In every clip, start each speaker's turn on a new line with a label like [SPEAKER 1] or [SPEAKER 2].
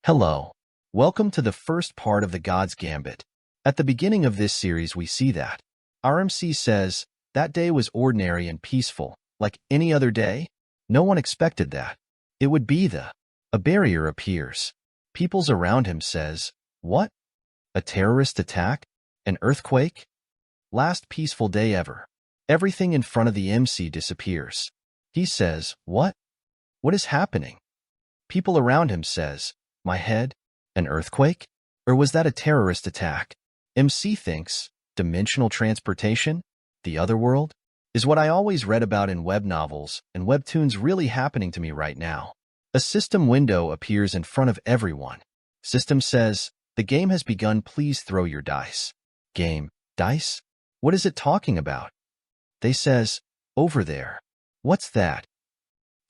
[SPEAKER 1] Hello. Welcome to the first part of the God's Gambit. At the beginning of this series, we see that our MC says, that day was ordinary and peaceful, like any other day. No one expected that. It would be a barrier appears. Peoples around him says, what? A terrorist attack? An earthquake? Last peaceful day ever. Everything in front of the MC disappears. He says, what? What is happening? People around him says, my head? An earthquake? Or was that a terrorist attack? MC thinks, dimensional transportation? The other world? Is what I always read about in web novels and webtoons really happening to me right now? A system window appears in front of everyone. System says, the game has begun, please throw your dice. Game, dice? What is it talking about? They says, over there. What's that?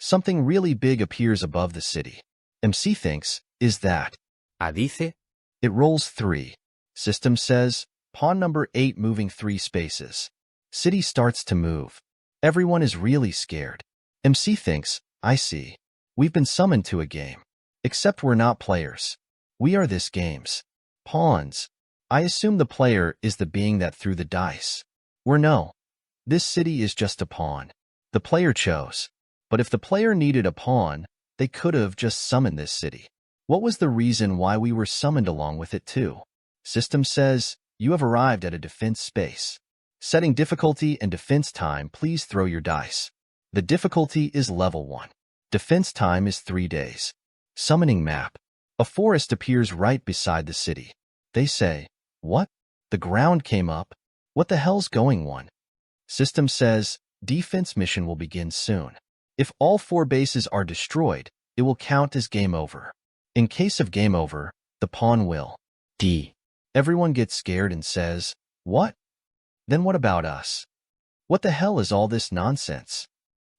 [SPEAKER 1] Something really big appears above the city. MC thinks, is that?
[SPEAKER 2] Dice,
[SPEAKER 1] It rolls 3. System says, pawn number 8 moving 3 spaces. City starts to move. Everyone is really scared. MC thinks, I see. We've been summoned to a game. Except we're not players. We are this game's pawns. I assume the player is the being that threw the dice. We're no. This city is just a pawn. The player chose. But if the player needed a pawn, they could have just summoned this city. What was the reason why we were summoned along with it too? System says, you have arrived at a defense space. Setting difficulty and defense time, please throw your dice. The difficulty is level 1. Defense time is 3 days. Summoning map. A forest appears right beside the city. They say, what? The ground came up? What the hell's going on? System says, defense mission will begin soon. If all 4 bases are destroyed, it will count as game over. In case of game over, the pawn will D. Everyone gets scared and says, what? Then what about us? What the hell is all this nonsense?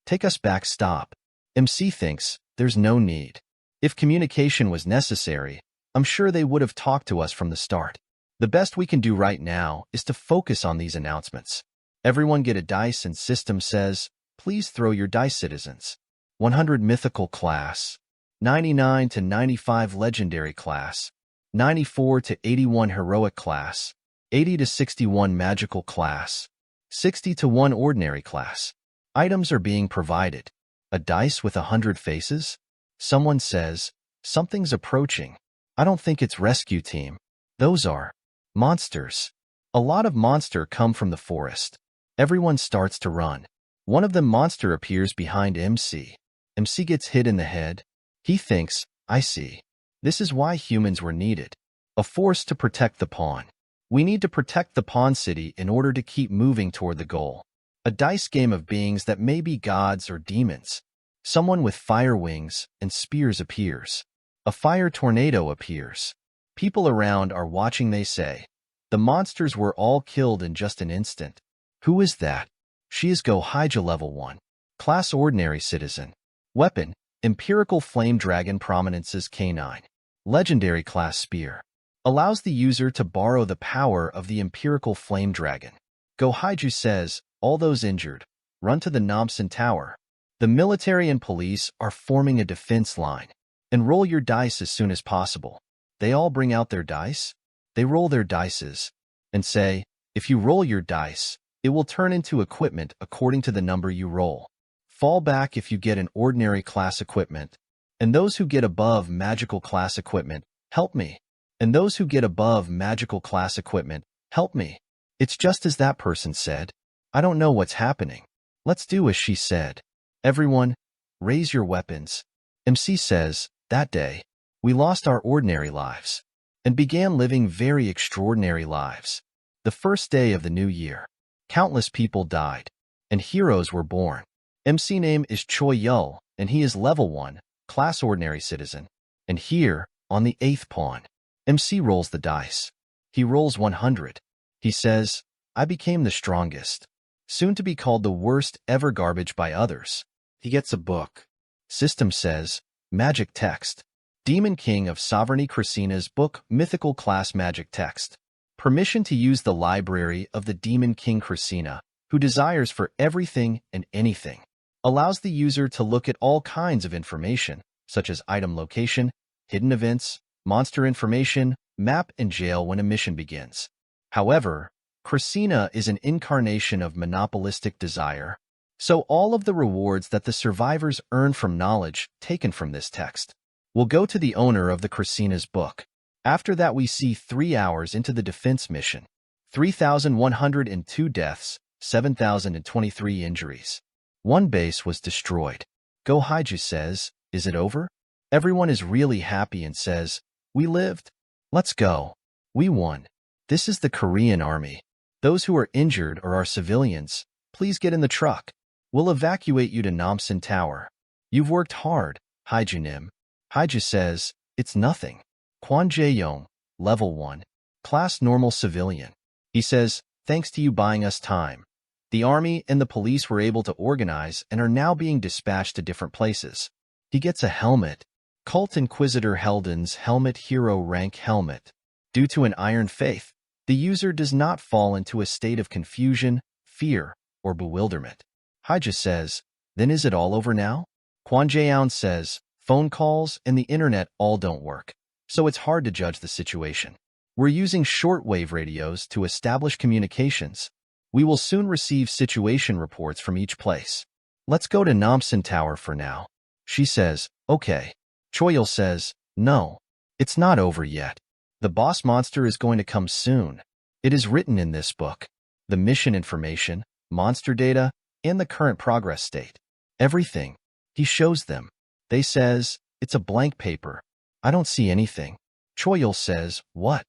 [SPEAKER 1] Take us back, stop. MC thinks, there's no need. If communication was necessary, I'm sure they would have talked to us from the start. The best we can do right now is to focus on these announcements. Everyone get a dice and system says, please throw your dice, citizens. 100 mythical class. 99 to 95 legendary class, 94 to 81 heroic class, 80 to 61 magical class, 60 to 1 ordinary class. Items are being provided. A dice with 100 faces? Someone says, something's approaching. I don't think it's rescue team. Those are monsters. A lot of monster come from the forest. Everyone starts to run. One of them monster appears behind MC. MC gets hit in the head. He thinks, I see. This is why humans were needed. A force to protect the pawn. We need to protect the pawn city in order to keep moving toward the goal. A dice game of beings that may be gods or demons. Someone with fire wings and spears appears. A fire tornado appears. People around are watching, they say. The monsters were all killed in just an instant. Who is that? She is Gohija level 1. Class ordinary citizen. Weapon. Empirical Flame Dragon Prominences K9. Legendary Class Spear. Allows the user to borrow the power of the Empirical Flame Dragon. Gohiju says, all those injured, run to the Nomsen Tower. The military and police are forming a defense line. And roll your dice as soon as possible. They all bring out their dice. They roll their dices. And say, if you roll your dice, it will turn into equipment according to the number you roll. Fall back if you get an ordinary class equipment. And those who get above magical class equipment, help me. And those who get above magical class equipment, help me. It's just as that person said. I don't know what's happening. Let's do as she said. Everyone, raise your weapons. MC says, that day, we lost our ordinary lives and began living very extraordinary lives. The first day of the new year, countless people died and heroes were born. MC name is Choi Yul, and he is level 1, class ordinary citizen. And here, on the 8th pawn, MC rolls the dice. He rolls 100. He says, I became the strongest. Soon to be called the worst ever garbage by others. He gets a book. System says, magic text. Demon King of Sovereignty Krasina's book, mythical class magic text. Permission to use the library of the Demon King Krasina, who desires for everything and anything. Allows the user to look at all kinds of information, such as item location, hidden events, monster information, map, and jail when a mission begins. However, Christina is an incarnation of monopolistic desire, so all of the rewards that the survivors earn from knowledge taken from this text will go to the owner of the Christina's book. After that, we see 3 hours into the defense mission. 3,102 deaths, 7,023 injuries. One base was destroyed. Go Haiju says, "Is it over?" Everyone is really happy and says, "We lived. Let's go. We won." This is the Korean army. Those who are injured or are civilians, please get in the truck. We'll evacuate you to Manhwa Tower. You've worked hard, Haiju. Haiju says, "It's nothing." Kwon Jae-young, level 1, class normal civilian. He says, "Thanks to you buying us time. The army and the police were able to organize and are now being dispatched to different places." He gets a helmet. Cult Inquisitor Helden's helmet, hero rank helmet. Due to an iron faith, the user does not fall into a state of confusion, fear, or bewilderment. Haiju says, "Then is it all over now?" Kwon Jae-young says, "Phone calls and the internet all don't work, so it's hard to judge the situation. We're using shortwave radios to establish communications. We will soon receive situation reports from each place. Let's go to Manhwa Tower for now." She says, "Okay." Choyol says, "No, it's not over yet. The boss monster is going to come soon. It is written in this book. The mission information, monster data, and the current progress state. Everything." He shows them. They says, "It's a blank paper. I don't see anything." Choyol says, "What?"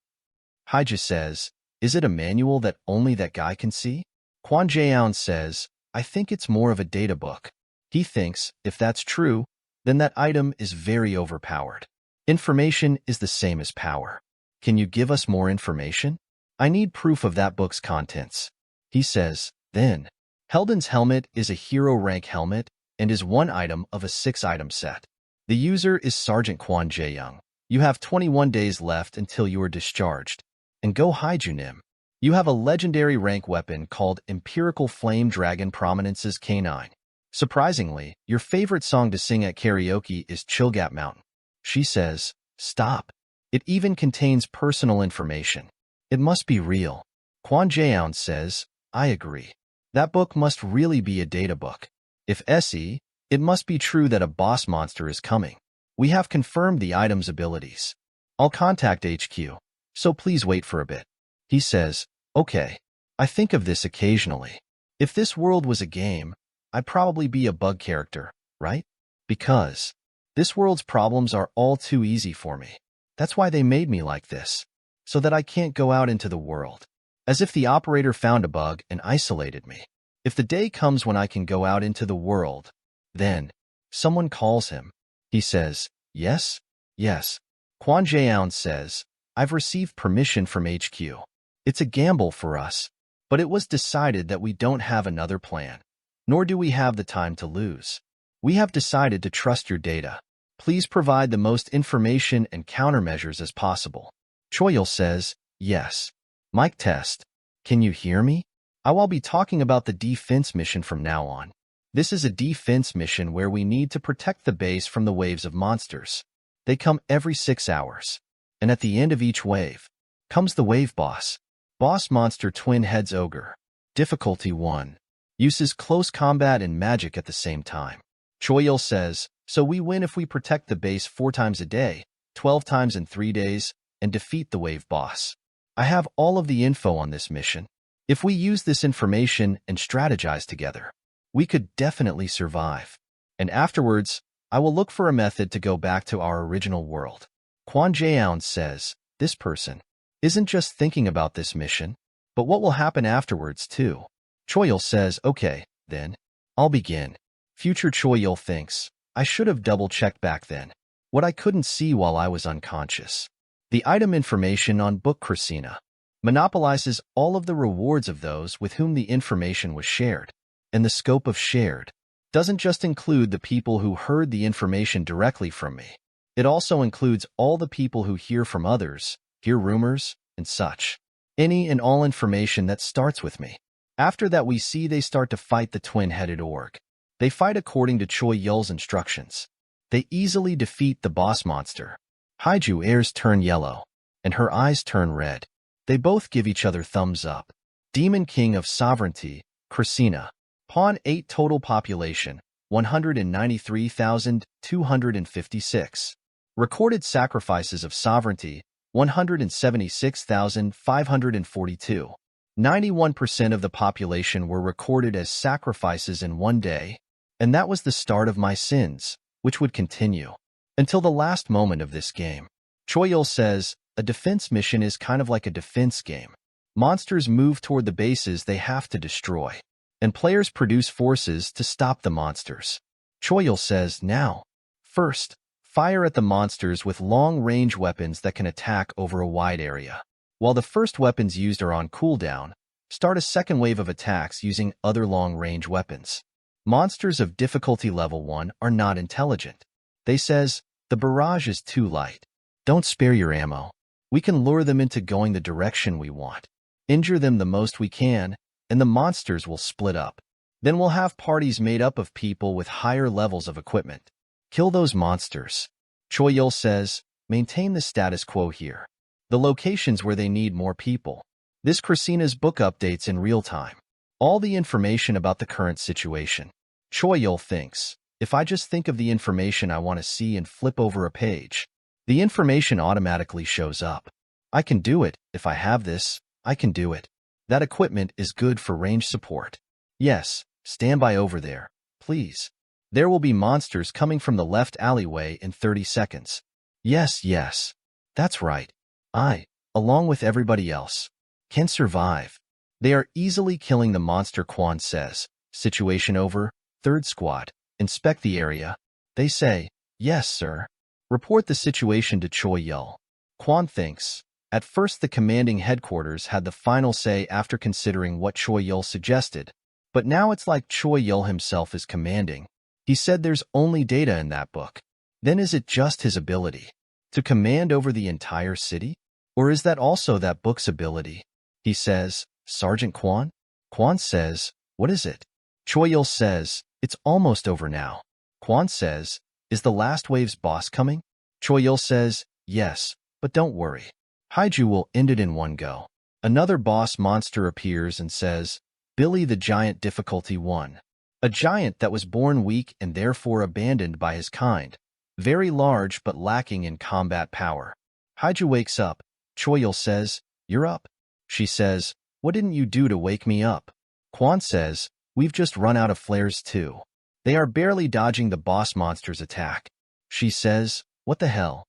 [SPEAKER 1] Haiju says, "Is it a manual that only that guy can see?" Kwon Jae-young says, "I think it's more of a data book." He thinks, if that's true, then that item is very overpowered. Information is the same as power. Can you give us more information? I need proof of that book's contents. He says, then. Helden's helmet is a hero rank helmet and is one item of a 6-item set. The user is Sergeant Kwon Jae-young. You have 21 days left until you are discharged. And Go Haiju. You have a legendary rank weapon called Empirical Flame Dragon Prominence's K9. Surprisingly, your favorite song to sing at karaoke is Chilgat Mountain. She says, "Stop. It even contains personal information. It must be real." Kwon Jae-young says, "I agree. That book must really be a data book. If SE, it must be true that a boss monster is coming. We have confirmed the item's abilities. I'll contact HQ, so please wait for a bit." He says, "Okay. I think of this occasionally. If this world was a game, I'd probably be a bug character, right? Because this world's problems are all too easy for me. That's why they made me like this, so that I can't go out into the world. As if the operator found a bug and isolated me. If the day comes when I can go out into the world, then someone calls him." He says, "Yes, yes." Kwon Jae-young says, "I've received permission from HQ. It's a gamble for us, but it was decided that we don't have another plan, nor do we have the time to lose. We have decided to trust your data. Please provide the most information and countermeasures as possible." Choyol says, "Yes. Mic test. Can you hear me? I will be talking about the defense mission from now on. This is a defense mission where we need to protect the base from the waves of monsters. They come every 6 hours. And at the end of each wave comes the wave boss. Boss monster Twin Heads Ogre. Difficulty 1. Uses close combat and magic at the same time." Choyol says, "So we win if we protect the base 4 times a day, 12 times in 3 days, and defeat the wave boss. I have all of the info on this mission. If we use this information and strategize together, we could definitely survive. And afterwards, I will look for a method to go back to our original world." Kwon Jae-young says, "This person isn't just thinking about this mission, but what will happen afterwards too." Choyol says, "Okay, then. I'll begin." Future Choyol thinks, "I should have double-checked back then what I couldn't see while I was unconscious." The item information on Book Christina monopolizes all of the rewards of those with whom the information was shared. And the scope of shared doesn't just include the people who heard the information directly from me. It also includes all the people who hear from others, hear rumors, and such. Any and all information that starts with me. After that, we see they start to fight the twin-headed orc. They fight according to Choi Yul's instructions. They easily defeat the boss monster. Haiju ears turn yellow, and her eyes turn red. They both give each other thumbs up. Demon King of Sovereignty, Christina. Pawn 8 total population, 193,256. Recorded sacrifices of sovereignty, 176,542. 91% of the population were recorded as sacrifices in one day, and that was the start of my sins, which would continue until the last moment of this game. Choyul says, a defense mission is kind of like a defense game. Monsters move toward the bases they have to destroy, and players produce forces to stop the monsters. Choyul says, now, first, fire at the monsters with long-range weapons that can attack over a wide area. While the first weapons used are on cooldown, start a second wave of attacks using other long-range weapons. Monsters of difficulty level 1 are not intelligent. They says, the barrage is too light. Don't spare your ammo. We can lure them into going the direction we want. Injure them the most we can, and the monsters will split up. Then we'll have parties made up of people with higher levels of equipment. Kill those monsters. Choyul says, maintain the status quo here. The locations where they need more people. This Christina's book updates in real time. All the information about the current situation. Choyul thinks, if I just think of the information I want to see and flip over a page, the information automatically shows up. I can do it. If I have this, I can do it. That equipment is good for range support. Yes, stand by over there, please. There will be monsters coming from the left alleyway in 30 seconds. Yes, that's right. I, along with everybody else, can survive. They are easily killing the monster, Quan says. Situation over. Third squad. Inspect the area. They say, yes, sir. Report the situation to Choyul. Quan thinks, at first the commanding headquarters had the final say after considering what Choyul suggested, but now it's like Choyul himself is commanding. He said there's only data in that book. Then is it just his ability to command over the entire city? Or is that also that book's ability? He says, Sergeant Quan? Quan says, what is it? Choyul says, it's almost over now. Quan says, is the last wave's boss coming? Choyul says, yes, but don't worry. Haiju will end it in one go. Another boss monster appears and says, Billy the Giant difficulty 1. A giant that was born weak and therefore abandoned by his kind. Very large but lacking in combat power. Haiju wakes up. Choyul says, you're up. She says, what didn't you do to wake me up? Quan says, we've just run out of flares too. They are barely dodging the boss monster's attack. She says, what the hell?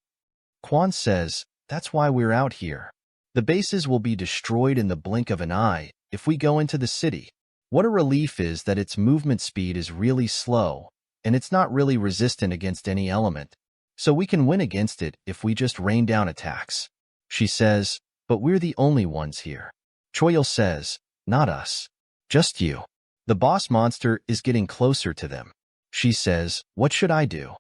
[SPEAKER 1] Quan says, that's why we're out here. The bases will be destroyed in the blink of an eye if we go into the city. What a relief is that its movement speed is really slow, and it's not really resistant against any element. So we can win against it if we just rain down attacks. She says, but we're the only ones here. Choyul says, not us. Just you. The boss monster is getting closer to them. She says, what should I do?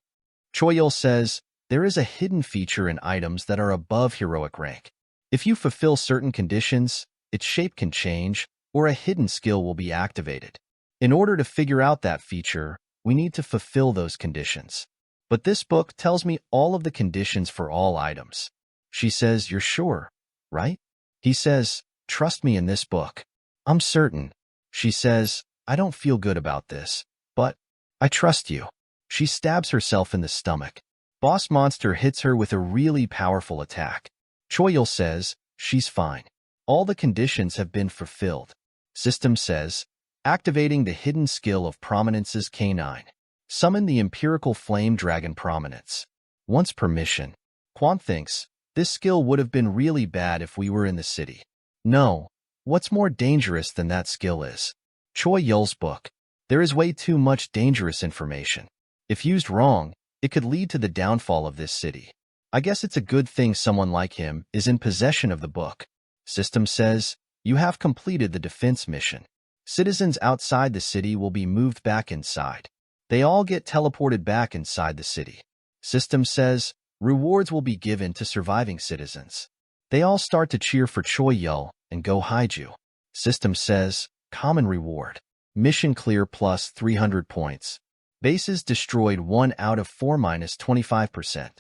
[SPEAKER 1] Choyul says, there is a hidden feature in items that are above heroic rank. If you fulfill certain conditions, its shape can change, or a hidden skill will be activated. In order to figure out that feature, we need to fulfill those conditions. But this book tells me all of the conditions for all items. She says, you're sure, right? He says, trust me in this book. I'm certain. She says, I don't feel good about this, but I trust you. She stabs herself in the stomach. Boss monster hits her with a really powerful attack. Choyul says, she's fine. All the conditions have been fulfilled. System says, activating the hidden skill of Prominence's K9. Summon the Empirical Flame Dragon Prominence. Once per mission. Quan thinks, this skill would have been really bad if we were in the city. No, what's more dangerous than that skill is? Choyul's book. There is way too much dangerous information. If used wrong, it could lead to the downfall of this city. I guess it's a good thing someone like him is in possession of the book. System says, you have completed the defense mission. Citizens outside the city will be moved back inside. They all get teleported back inside the city. System says, rewards will be given to surviving citizens. They all start to cheer for Choyul and go Haiju. System says, common reward. Mission clear plus 300 points. Bases destroyed 1 out of 4 minus 25%.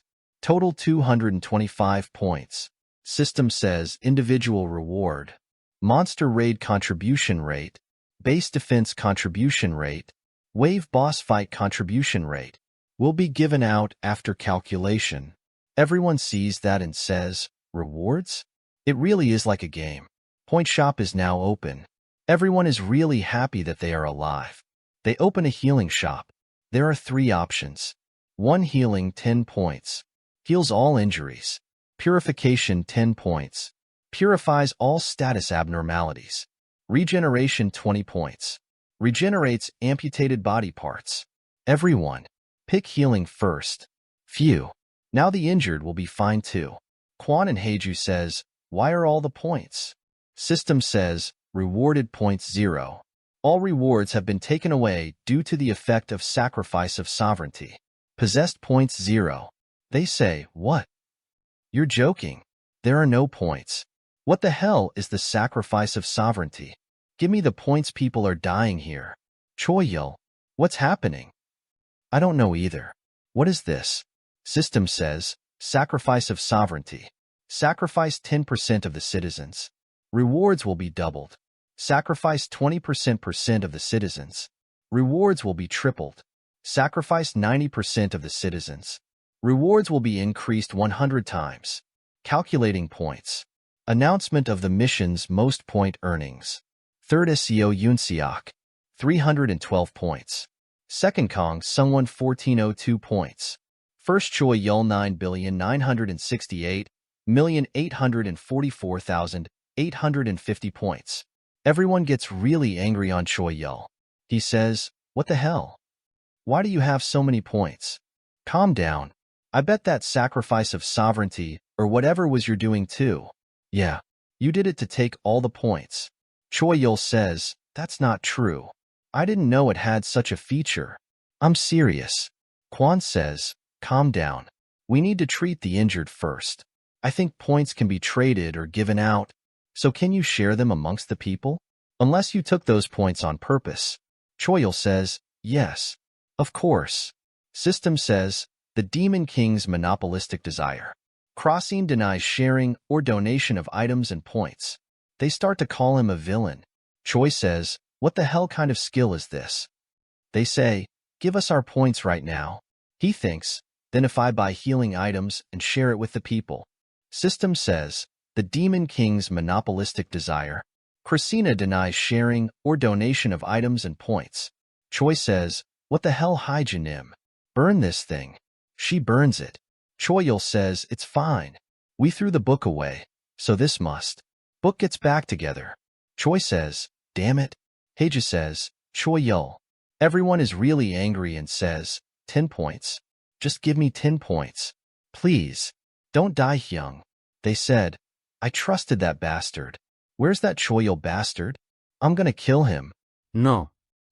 [SPEAKER 1] Total 225 points. System says individual reward, monster raid contribution rate, base defense contribution rate, wave boss fight contribution rate will be given out after calculation. Everyone sees that and says, rewards? It really is like a game. Point shop is now open. Everyone is really happy that they are alive. They open a healing shop. There are 3 options. 1 healing 10 points. Heals all injuries. Purification 10 points. Purifies all status abnormalities. Regeneration 20 points. Regenerates amputated body parts. Everyone, pick healing first. Phew. Now the injured will be fine too. Quan and Heiju says, why are all the points? System says, rewarded points 0. All rewards have been taken away due to the effect of sacrifice of sovereignty. Possessed points 0. They say, what? You're joking. There are no points. What the hell is the sacrifice of sovereignty? Give me the points, people are dying here. Choyil, what's happening? I don't know either. What is this? System says, sacrifice of sovereignty. Sacrifice 10% of the citizens. Rewards will be doubled. Sacrifice 20% of the citizens. Rewards will be tripled. Sacrifice 90% of the citizens. Rewards will be increased 100 times. Calculating points. Announcement of the mission's most point earnings. Third SEO Yunseok, 312 points. Second Kong Sungwon 1402 points. First Choi Yul 9,968,844,850 points. Everyone gets really angry on Choi Yul. He says, what the hell? Why do you have so many points? Calm down. I bet that sacrifice of sovereignty or whatever was you're doing too. Yeah, you did it to take all the points. Choi Yul says, that's not true. I didn't know it had such a feature. I'm serious. Quan says, calm down. We need to treat the injured first. I think points can be traded or given out. So can you share them amongst the people? Unless you took those points on purpose. Choi Yul says, yes. Of course. System says, the Demon King's monopolistic desire. Crossing denies sharing or donation of items and points. They start to call him a villain. Choi says, what the hell kind of skill is this? They say, give us our points right now. He thinks, then if I buy healing items and share it with the people. System says, the Demon King's monopolistic desire. Christina denies sharing or donation of items and points. Choi says, what the hell, Haijinim? Burn this thing. She burns it. Choi Yul says, it's fine. We threw the book away, so this must. Book gets back together. Choi says, damn it. Heiju says, Choi Yul. Everyone is really angry and says, 10 points. Just give me 10 points. Please. Don't die, Hyung. They said, I trusted that bastard. Where's that Choi Yul bastard? I'm gonna kill him.
[SPEAKER 2] No.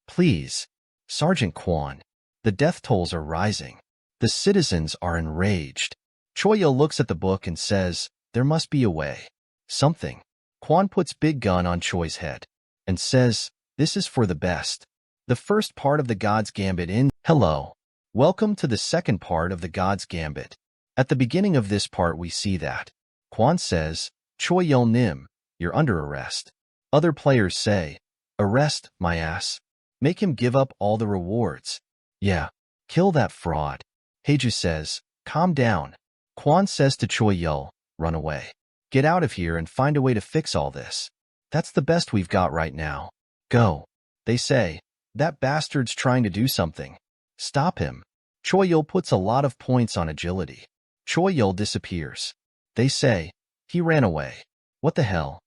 [SPEAKER 1] Please. Sergeant Quan. The death tolls are rising. The citizens are enraged. Choi Yul looks at the book and says, there must be a way. Something. Quan puts big gun on Choi's head and says, this is for the best. The first part of the God's Gambit in. Hello. Welcome to the second part of the God's Gambit. At the beginning of this part we see that. Quan says, Choi Yul Nim, you're under arrest. Other players say, arrest, my ass. Make him give up all the rewards. Yeah, kill that fraud. Heiju says, calm down. Quan says to Choi Yul, run away. Get out of here and find a way to fix all this. That's the best we've got right now. Go. They say, that bastard's trying to do something. Stop him. Choi Yul puts a lot of points on agility. Choi Yul disappears. They say, he ran away. What the hell?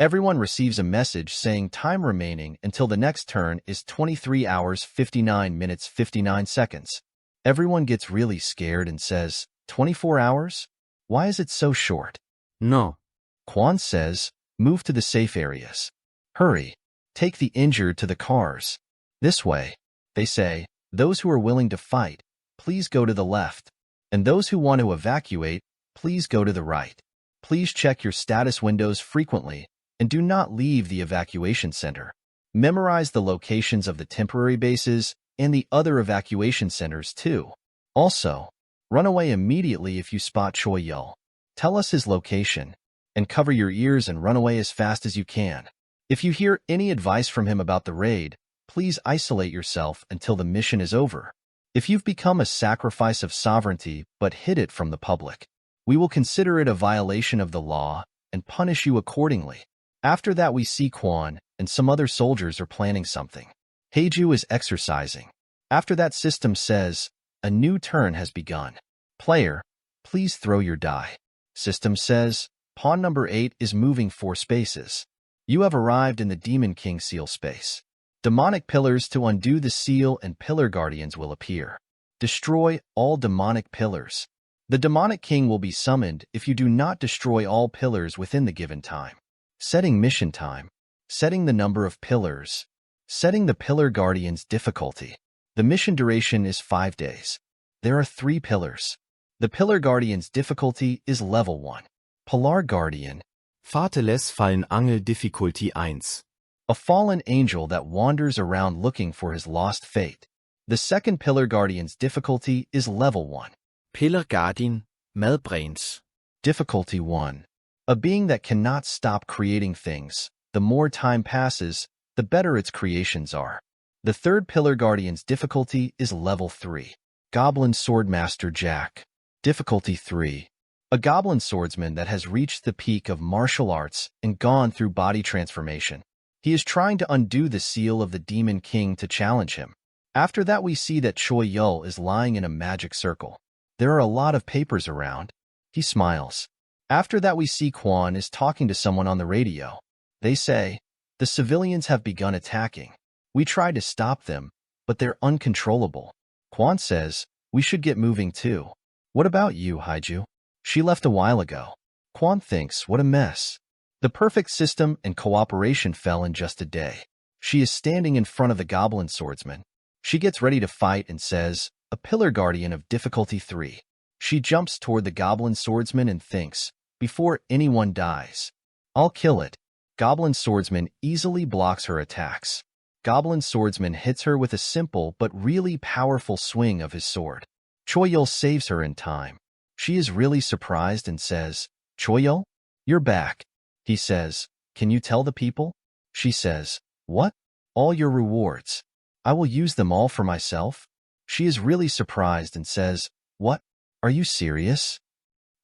[SPEAKER 1] Everyone receives a message saying time remaining until the next turn is 23 hours 59 minutes 59 seconds. Everyone gets really scared and says, 24 hours? Why is it so short?
[SPEAKER 2] No.
[SPEAKER 1] Quan says, move to the safe areas. Hurry. Take the injured to the cars. This way. They say, those who are willing to fight, please go to the left. And those who want to evacuate, please go to the right. Please check your status windows frequently and do not leave the evacuation center. Memorize the locations of the temporary bases and the other evacuation centers too. Also, Run away immediately if you spot Choi Yul. Tell us his location, and cover your ears and run away as fast as you can. If you hear any advice from him about the raid, please isolate yourself until the mission is over. If you've become a sacrifice of sovereignty but hid it from the public, we will consider it a violation of the law and punish you accordingly. After that, we see Kwon and some other soldiers are planning something. Haeju is exercising. After that, system says, a new turn has begun. Player, please throw your die. System says, pawn number 8 is moving 4 spaces. You have arrived in the Demon King seal space. Demonic pillars to undo the seal and pillar guardians will appear. Destroy all demonic pillars. The Demonic King will be summoned if you do not destroy all pillars within the given time. Setting mission time. Setting the number of pillars. Setting the pillar guardian's difficulty. The mission duration is 5 days. There are 3 pillars. The pillar guardian's difficulty is level 1. Pillar guardian.
[SPEAKER 2] Vaterless fallen Angel Difficulty 1.
[SPEAKER 1] A fallen angel that wanders around looking for his lost fate. The second pillar guardian's difficulty is level 1.
[SPEAKER 2] Pillar Guardian Madbrains.
[SPEAKER 1] Difficulty 1. A being that cannot stop creating things. The more time passes, the better its creations are. The third pillar guardian's difficulty is level 3. Goblin Swordmaster Jack. Difficulty 3. A goblin swordsman that has reached the peak of martial arts and gone through body transformation. He is trying to undo the seal of the Demon King to challenge him. After that, we see that Choi Yul is lying in a magic circle. There are a lot of papers around. He smiles. After that, we see Kwon is talking to someone on the radio. They say, the civilians have begun attacking. We tried to stop them, but they're uncontrollable. Kwon says, we should get moving too. What about you, Haeju? She left a while ago. Kwon thinks, what a mess. The perfect system and cooperation fell in just a day. She is standing in front of the goblin swordsman. She gets ready to fight and says, a pillar guardian of difficulty 3. She jumps toward the goblin swordsman and thinks, before anyone dies, I'll kill it. Goblin swordsman easily blocks her attacks. Goblin swordsman hits her with a simple but really powerful swing of his sword. Choi Yul saves her in time. She is really surprised and says, Choi Yul, you're back. He says, can you tell the people? She says, what? All your rewards. I will use them all for myself. She is really surprised and says, what? Are you serious?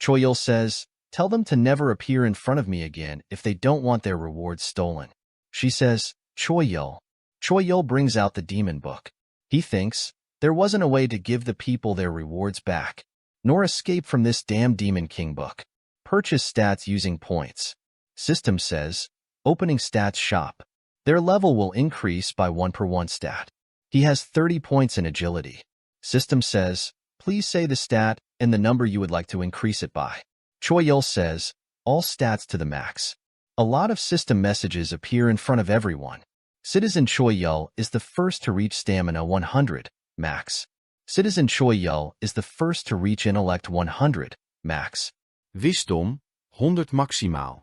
[SPEAKER 1] Choi Yul says, tell them to never appear in front of me again if they don't want their rewards stolen. She says, Choi Yul. Choi Yul brings out the demon book. He thinks, there wasn't a way to give the people their rewards back, nor escape from this damn Demon King book. Purchase stats using points. System says, opening stats shop. Their level will increase by 1 per 1 stat. He has 30 points in agility. System says, please say the stat and the number you would like to increase it by. Choi Yul says, all stats to the max. A lot of system messages appear in front of everyone. Citizen Choi Yul is the first to reach stamina 100, max. Citizen Choi Yul is the first to reach intellect 100, max.
[SPEAKER 2] Wisdom 100 maximaal.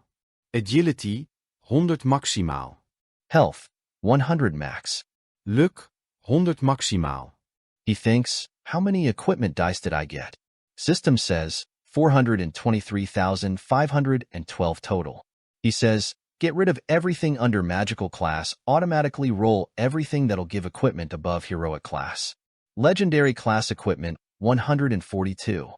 [SPEAKER 2] Agility 100 maximaal.
[SPEAKER 1] Health 100 max.
[SPEAKER 2] Luck 100 maximaal.
[SPEAKER 1] He thinks, how many equipment dice did I get? System says, 423,512 total. He says, get rid of everything under magical class, automatically roll everything that'll give equipment above heroic class. Legendary class equipment, 142.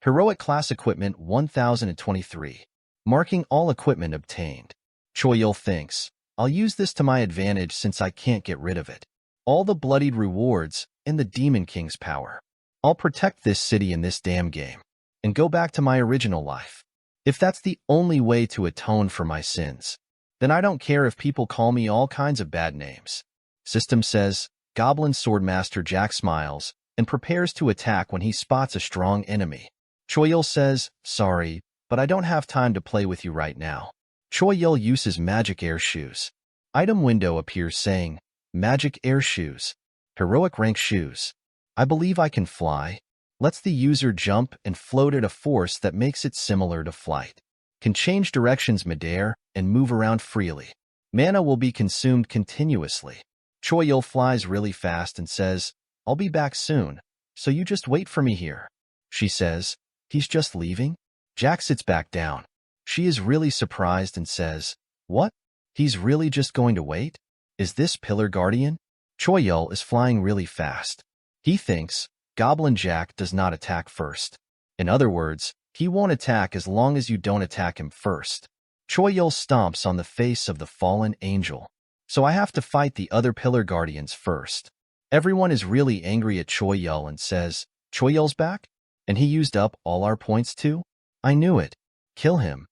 [SPEAKER 1] Heroic class equipment, 1,023. Marking all equipment obtained. Choi Yul thinks, I'll use this to my advantage since I can't get rid of it. All the bloodied rewards and the Demon King's power. I'll protect this city in this damn game and go back to my original life. If that's the only way to atone for my sins, then I don't care if people call me all kinds of bad names. System says, Goblin Swordmaster Jack smiles and prepares to attack when he spots a strong enemy. Choi Yul says, sorry, but I don't have time to play with you right now. Choi Yul uses magic air shoes. Item window appears saying, magic air shoes. Heroic rank shoes. I believe I can fly. Lets the user jump and float at a force that makes it similar to flight. Can change directions midair and move around freely. Mana will be consumed continuously. Choi Yul flies really fast and says, I'll be back soon, so you just wait for me here. She says, "He's just leaving?" Jack sits back down. She is really surprised and says, "What? He's really just going to wait? Is this Pillar Guardian?" Choyul is flying really fast. He thinks Goblin Jack does not attack first. In other words, he won't attack as long as you don't attack him first. Choyul stomps on the face of the fallen angel. "So I have to fight the other Pillar Guardians first." Everyone is really angry at Choyul and says, "Choyul's back? And he used up all our points too? I knew it. Kill him."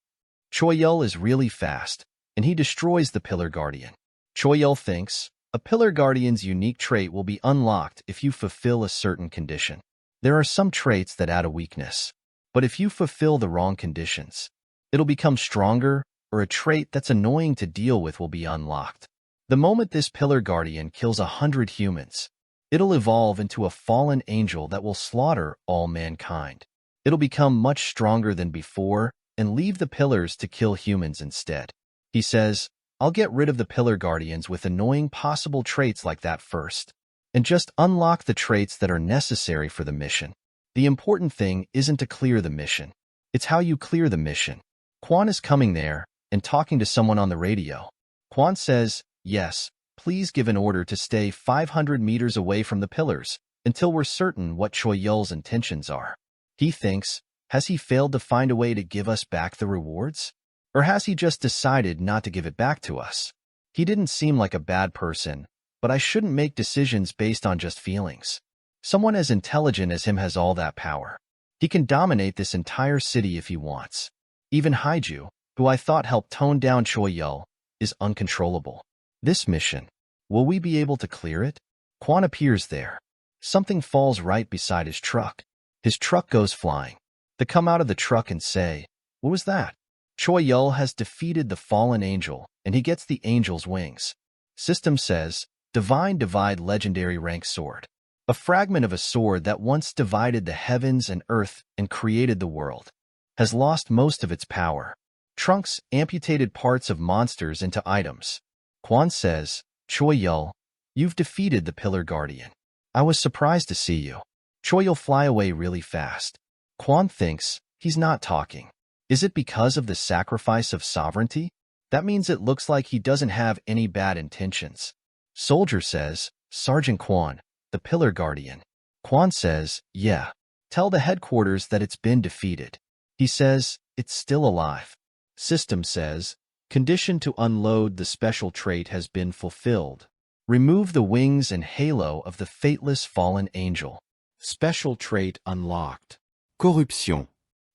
[SPEAKER 1] Choyul is really fast, and he destroys the Pillar Guardian. Choyul thinks a Pillar Guardian's unique trait will be unlocked if you fulfill a certain condition. There are some traits that add a weakness, but if you fulfill the wrong conditions, it'll become stronger, or a trait that's annoying to deal with will be unlocked. The moment this Pillar Guardian kills 100 humans, it'll evolve into a fallen angel that will slaughter all mankind. It'll become much stronger than before and leave the pillars to kill humans instead. He says, "I'll get rid of the Pillar Guardians with annoying possible traits like that first, and just unlock the traits that are necessary for the mission. The important thing isn't to clear the mission. It's how you clear the mission." Quan is coming there and talking to someone on the radio. Quan says, "Yes, please give an order to stay 500 meters away from the pillars until we're certain what Choyul's intentions are." He thinks, has he failed to find a way to give us back the rewards? Or has he just decided not to give it back to us? He didn't seem like a bad person, but I shouldn't make decisions based on just feelings. Someone as intelligent as him has all that power. He can dominate this entire city if he wants. Even Haiju, who I thought helped tone down Choyul, is uncontrollable. This mission, will we be able to clear it? Quan appears there. Something falls right beside his truck. His truck goes flying. They come out of the truck and say, "What was that?" Choyul has defeated the fallen angel, and he gets the angel's wings. System says, "Divine Divide Legendary Rank Sword." A fragment of a sword that once divided the heavens and earth and created the world, has lost most of its power. Trunks amputated parts of monsters into items. Quan says, "Choyul, you've defeated the Pillar Guardian. I was surprised to see you." Choyul fly away really fast. Quan thinks he's not talking. Is it because of the sacrifice of sovereignty? That means it looks like he doesn't have any bad intentions. Soldier says, "Sergeant Quan, the Pillar Guardian." Quan says, "Yeah. Tell the headquarters that it's been defeated." He says, "It's still alive." System says, "Condition to unload the special trait has been fulfilled. Remove the wings and halo of the fateless fallen angel."
[SPEAKER 2] Special trait unlocked. Corruption.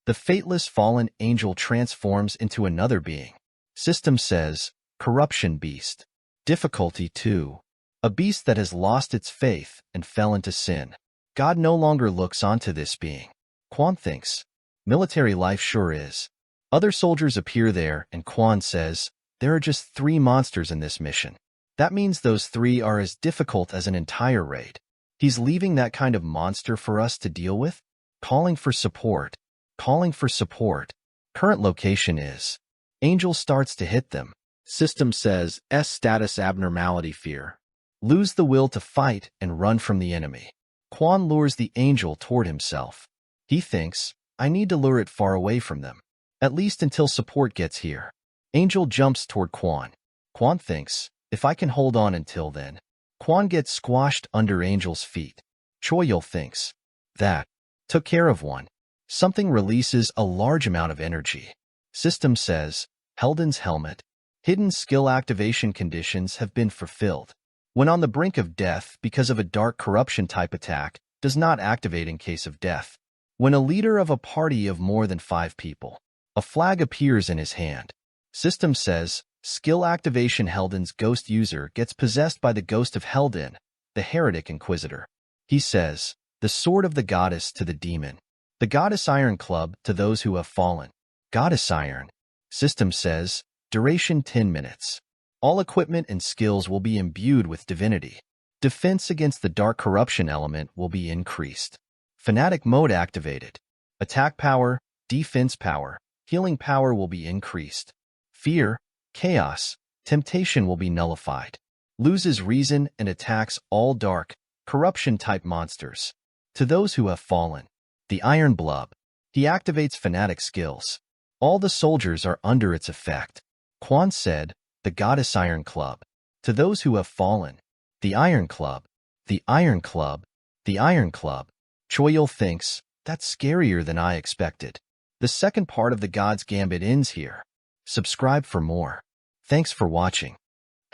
[SPEAKER 1] The fateless fallen angel transforms into another being. System says, "Corruption beast." Difficulty 2. A beast that has lost its faith and fell into sin. God no longer looks onto this being. Quan thinks, military life sure is. Other soldiers appear there, and Quan says, "There are just 3 monsters in this mission. That means those 3 are as difficult as an entire raid. He's leaving that kind of monster for us to deal with?" Calling for support. Calling for support. Current location is. Angel starts to hit them. System says, S status abnormality fear. Lose the will to fight and run from the enemy. Quan lures the angel toward himself. He thinks, I need to lure it far away from them, at least until support gets here. Angel jumps toward Quan. Quan thinks, if I can hold on until then. Quan gets squashed under Angel's feet. Choyul thinks, that took care of one. Something releases a large amount of energy. System says, Helden's helmet. Hidden skill activation conditions have been fulfilled. When on the brink of death because of a dark corruption type attack, does not activate in case of death. When a leader of a party of more than 5 people, a flag appears in his hand. System says, skill activation Helden's ghost user gets possessed by the ghost of Helden, the heretic inquisitor. He says, the sword of the goddess to the demon. The goddess iron club to those who have fallen. Goddess iron. System says, duration 10 minutes. All equipment and skills will be imbued with divinity. Defense against the dark corruption element will be increased. Fanatic mode activated. Attack power, defense power, healing power will be increased. Fear, chaos, temptation will be nullified. Loses reason and attacks all dark, corruption-type monsters. To those who have fallen. The Iron Blub. He activates fanatic skills. All the soldiers are under its effect. Quan said, the goddess Iron Club. To those who have fallen. The Iron Club. The Iron Club. The Iron Club. Choyil thinks, that's scarier than I expected. The second part of the God's Gambit ends here. Subscribe for more. Thanks for watching.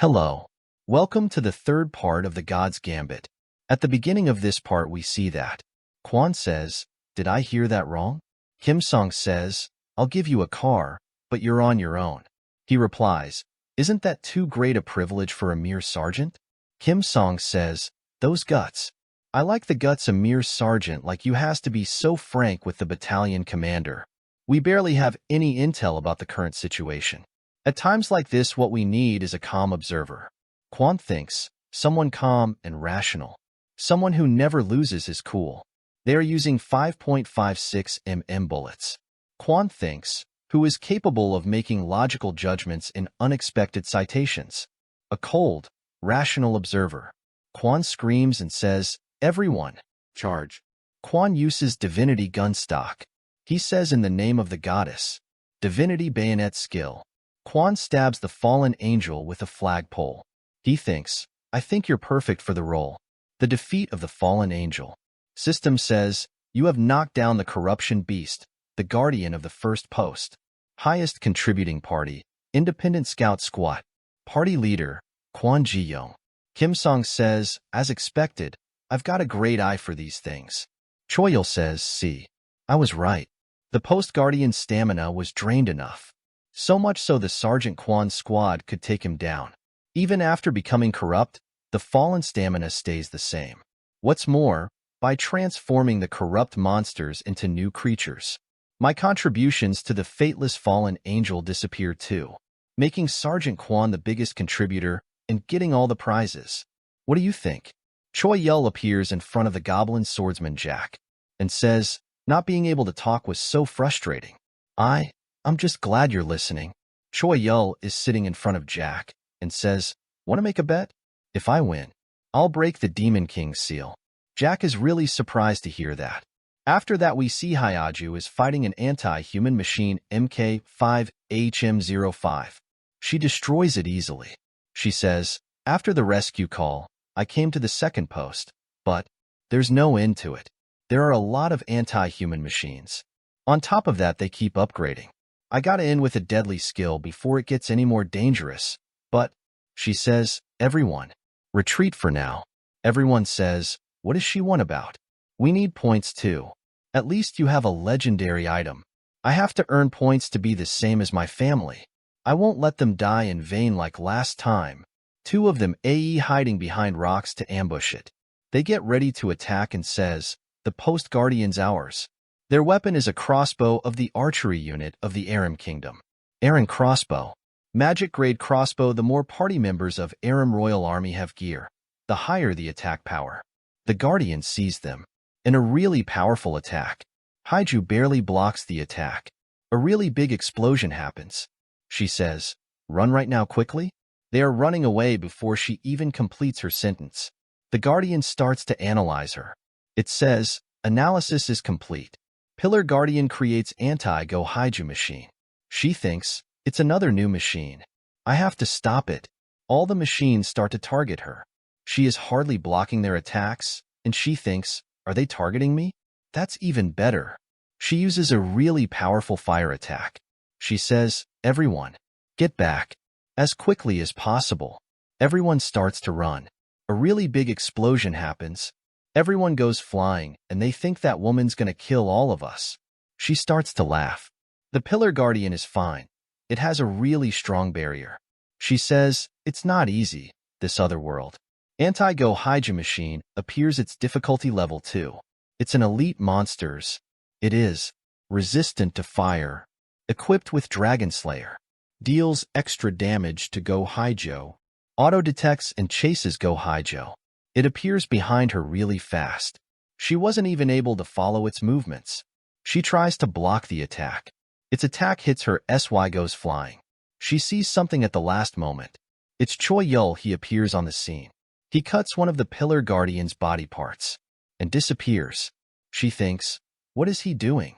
[SPEAKER 1] Hello. Welcome to the third part of the God's Gambit. At the beginning of this part we see that. Quan says, did I hear that wrong? Kim Song says, I'll give you a car, but you're on your own. He replies, isn't that too great a privilege for a mere sergeant? Kim Song says, those guts. I like the guts a mere sergeant like you has to be so frank with the battalion commander. We barely have any intel about the current situation. At times like this what we need is a calm observer. Quan thinks, someone calm and rational. Someone who never loses his cool. They are using 5.56 mm bullets. Quan thinks, who is capable of making logical judgments in unexpected citations. A cold, rational observer. Quan screams and says, everyone,
[SPEAKER 2] Charge.
[SPEAKER 1] Quan uses divinity gun stock. He says in the name of the goddess. Divinity bayonet skill. Quan stabs the fallen angel with a flagpole. He thinks, I think you're perfect for the role. The defeat of the fallen angel. System says, you have knocked down the corruption beast, the guardian of the first post. Highest contributing party, Independent Scout Squad. Party leader, Quan Ji-young. Kim Song says, as expected, I've got a great eye for these things. Choyil says, see, I was right. The post-guardian's stamina was drained enough. So much so the Sergeant Quan's squad could take him down. Even after becoming corrupt, the fallen stamina stays the same. What's more, by transforming the corrupt monsters into new creatures. My contributions to the fateless fallen angel disappear too, making Sergeant Quan the biggest contributor and getting all the prizes. What do you think? Choyil appears in front of the goblin swordsman Jack and says, not being able to talk was so frustrating. I'm just glad you're listening. Choyil is sitting in front of Jack and says, want to make a bet? If I win, I'll break the Demon King's seal. Jack is really surprised to hear that. After that we see Hyaju is fighting an anti-human machine MK5HM05. She destroys it easily. She says, after the rescue call, I came to the second post, but there's no end to it. There are a lot of anti-human machines. On top of that, they keep upgrading. I got in with a deadly skill before it gets any more dangerous, but, she says, everyone, retreat for now. Everyone says, what does she want about? We need points too. At least you have a legendary item. I have to earn points to be the same as my family. I won't let them die in vain like last time. Two of them AE hiding behind rocks to ambush it. They get ready to attack and says, the post guardian's ours. Their weapon is a crossbow of the archery unit of the Aram Kingdom. Aram crossbow. Magic grade crossbow. The more party members of Aram Royal Army have gear, the higher the attack power. The guardian sees them. In a really powerful attack, Haiju barely blocks the attack. A really big explosion happens. She says, run right now quickly? They are running away before she even completes her sentence. The guardian starts to analyze her. It says, analysis is complete. Pillar Guardian creates anti-Go Haiju machine. She thinks, it's another new machine. I have to stop it. All the machines start to target her. She is hardly blocking their attacks, and she thinks, are they targeting me? That's even better. She uses a really powerful fire attack. She says, everyone, get back. As quickly as possible. Everyone starts to run. A really big explosion happens. Everyone goes flying, and they think that woman's gonna kill all of us. She starts to laugh. The Pillar Guardian is fine. It has a really strong barrier. She says, it's not easy, this other world. Anti-Go Haiju machine appears its difficulty level 2. It's an elite monsters. It is resistant to fire. Equipped with Dragon Slayer. Deals extra damage to Go Haiju. Auto-detects and chases Go Haiju. It appears behind her really fast. She wasn't even able to follow its movements. She tries to block the attack. Its attack hits her SY goes flying. She sees something at the last moment. It's Choyil. He appears on the scene. He cuts one of the Pillar Guardian's body parts and disappears. She thinks, What is he doing?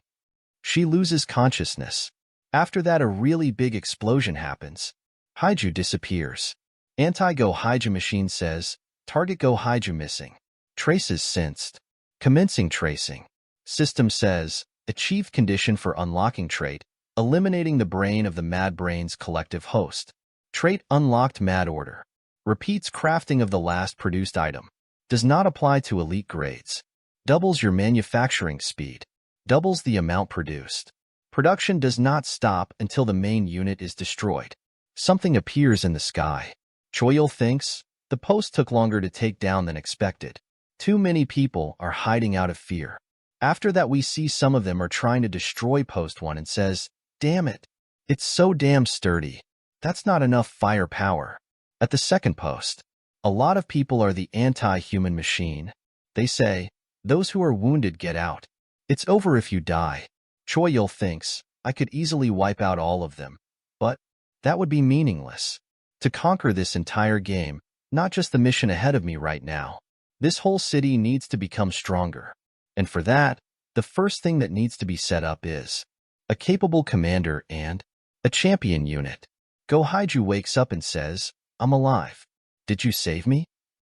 [SPEAKER 1] She loses consciousness. After that, a really big explosion happens. Haiju disappears. Anti-Go Haiju machine says, target Go Haiju missing. Traces sensed. Commencing tracing. System says, achieved condition for unlocking trait, eliminating the brain of the Mad Brain's collective host. Trait unlocked Mad Order. Repeats crafting of the last produced item. Does not apply to elite grades. Doubles your manufacturing speed. Doubles the amount produced. Production does not stop until the main unit is destroyed. Something appears in the sky. Choyol thinks, the post took longer to take down than expected. Too many people are hiding out of fear. After that, we see some of them are trying to destroy post 1 and says, damn it, it's so damn sturdy. That's not enough firepower. At the second post, a lot of people are the anti-human machine. They say, those who are wounded get out. It's over if you die. Choyol thinks, I could easily wipe out all of them, but that would be meaningless. To conquer this entire game, not just the mission ahead of me right now, this whole city needs to become stronger. And for that, the first thing that needs to be set up is a capable commander and a champion unit. Go Haiju wakes up and says, I'm alive. Did you save me?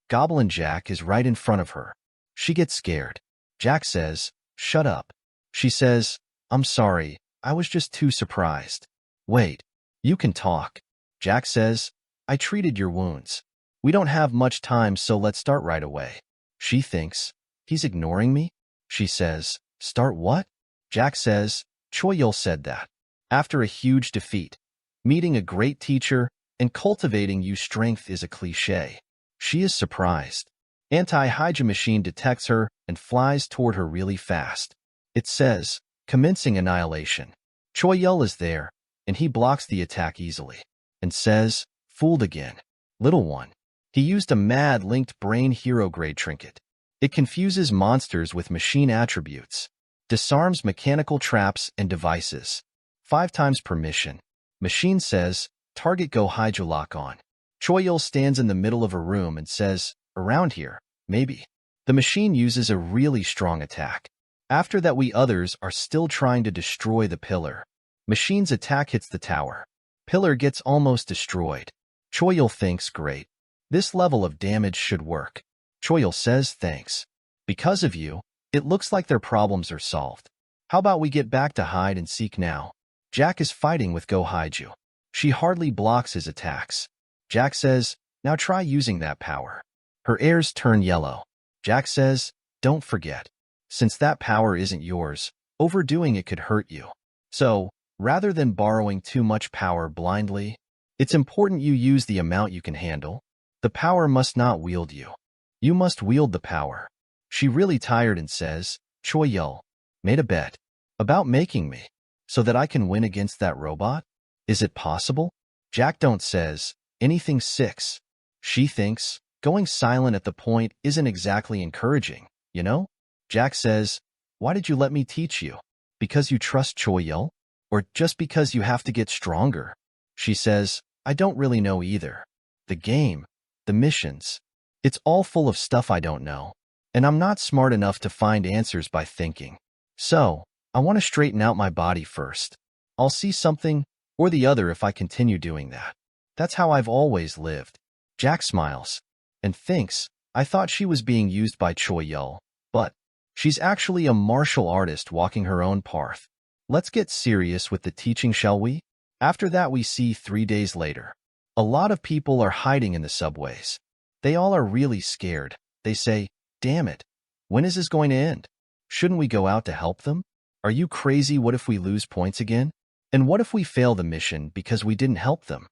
[SPEAKER 1] Goblin Jack is right in front of her. She gets scared. Jack says, shut up. She says, I'm sorry, I was just too surprised. Wait, you can talk. Jack says, I treated your wounds. We don't have much time, so let's start right away. She thinks, he's ignoring me? She says, start what? Jack says, Choyol said that. After a huge defeat, meeting a great teacher and cultivating your strength is a cliché. She is surprised. Anti-Haiju machine detects her and flies toward her really fast. It says, commencing annihilation. Choyol is there, and he blocks the attack easily, and says, fooled again. Little one. He used a mad linked brain hero grade trinket. It confuses monsters with machine attributes. Disarms mechanical traps and devices. 5 times per mission. Machine says, target Go Haiju lock on. Choyol stands in the middle of a room and says, around here, maybe. The machine uses a really strong attack. After that, we others are still trying to destroy the pillar. Machine's attack hits the tower. Pillar gets almost destroyed. Choyol thinks, great. This level of damage should work. Choyol says, thanks. Because of you, it looks like their problems are solved. How about we get back to hide and seek now? Jack is fighting with Go Haiju. She hardly blocks his attacks. Jack says, now try using that power. Her airs turn yellow. Jack says, don't forget. Since that power isn't yours, overdoing it could hurt you. So, rather than borrowing too much power blindly, it's important you use the amount you can handle. The power must not wield you. You must wield the power. She really tired and says, Choyol, made a bet about making me so that I can win against that robot? Is it possible? Jack don't says, anything 6. She thinks, going silent at the point isn't exactly encouraging, you know? Jack says, why did you let me teach you? Because you trust Choyol? Or just because you have to get stronger? She says, I don't really know either. The game, the missions, it's all full of stuff I don't know. And I'm not smart enough to find answers by thinking. So, I want to straighten out my body first. I'll see something or the other if I continue doing that. That's how I've always lived. Jack smiles and thinks, I thought she was being used by Choyol, but she's actually a martial artist walking her own path. Let's get serious with the teaching, shall we? After that, we see 3 days later. A lot of people are hiding in the subways. They all are really scared. They say, damn it, when is this going to end? Shouldn't we go out to help them? Are you crazy? What if we lose points again? And what if we fail the mission because we didn't help them?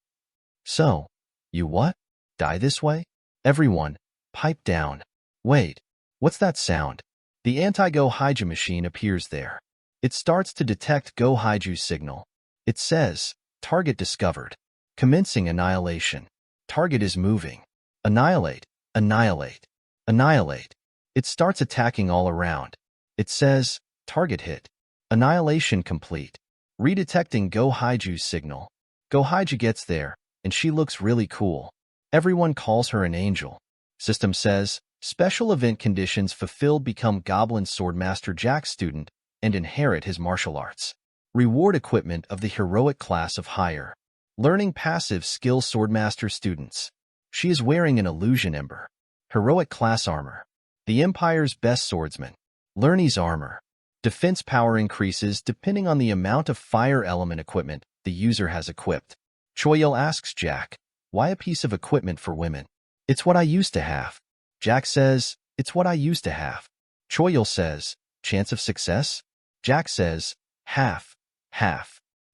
[SPEAKER 1] So, you what? Die this way? Everyone, pipe down. Wait, what's that sound? The anti-Go Haiju machine appears there. It starts to detect Go Haiju's signal. It says, target discovered. Commencing annihilation. Target is moving. Annihilate, annihilate, annihilate. It starts attacking all around. It says, target hit. Annihilation complete. Redetecting Go Haiju's signal. Go Haiju gets there, and she looks really cool. Everyone calls her an angel. System says, special event conditions fulfilled, become Goblin Swordmaster Jack student, and inherit his martial arts. Reward equipment of the heroic class of higher. Learning passive skill swordmaster students. She is wearing an illusion ember. Heroic class armor. The Empire's best swordsman. Learney's armor. Defense power increases depending on the amount of fire element equipment the user has equipped. Choyil asks Jack, why a piece of equipment for women? It's what I used to have. Jack says, it's what I used to have. Choyil says, chance of success? Jack says, half.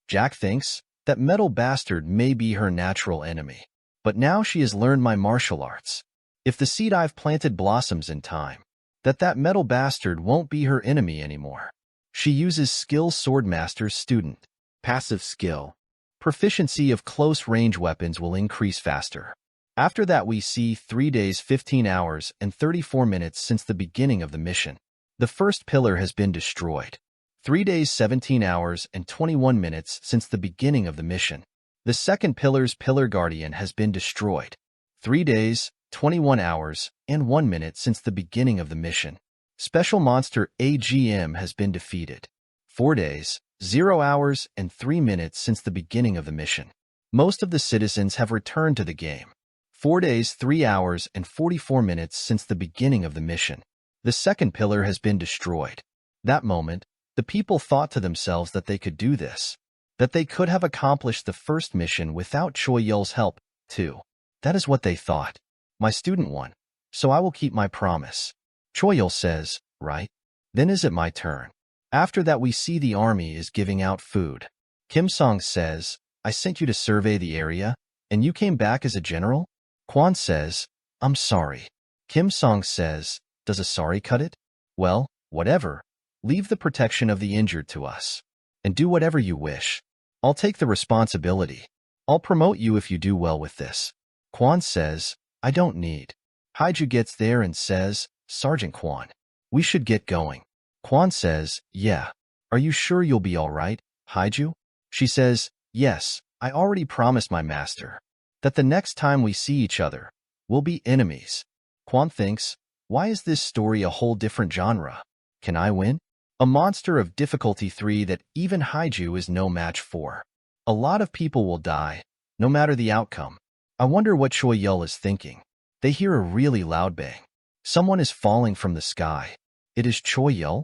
[SPEAKER 1] Jack thinks that metal bastard may be her natural enemy. But now she has learned my martial arts. If the seed I've planted blossoms in time, that metal bastard won't be her enemy anymore. She uses skill swordmaster student. Passive skill. Proficiency of close-range weapons will increase faster. After that we see 3 days 15 hours and 34 minutes since the beginning of the mission. The first pillar has been destroyed. 3 days 17 hours and 21 minutes since the beginning of the mission. The second pillar's pillar guardian has been destroyed. 3 days, 21 hours, and 1 minute since the beginning of the mission. Special monster AGM has been defeated. 4 days, 0 hours, and 3 minutes since the beginning of the mission. Most of the citizens have returned to the game. 4 days, 3 hours, and 44 minutes since the beginning of the mission. The second pillar has been destroyed. That moment, the people thought to themselves that they could do this, that they could have accomplished the first mission without Choyil's help, too. That is what they thought. My student won, so I will keep my promise. Choyil says, right? Then is it my turn? After that we see the army is giving out food. Kim Song says, I sent you to survey the area, and you came back as a general? Kwon says, I'm sorry. Kim Song says, does a sorry cut it? Well, whatever. Leave the protection of the injured to us. And do whatever you wish. I'll take the responsibility. I'll promote you if you do well with this. Kwon says, I don't need. Haiju gets there and says, Sergeant Kwon, we should get going. Kwon says, yeah. Are you sure you'll be all right, Haiju? She says, yes, I already promised my master that the next time we see each other, we'll be enemies. Kwon thinks, why is this story a whole different genre? Can I win? A monster of difficulty 3 that even Haiju is no match for. A lot of people will die, no matter the outcome. I wonder what Choyil is thinking. They hear a really loud bang. Someone is falling from the sky. It is Choyil.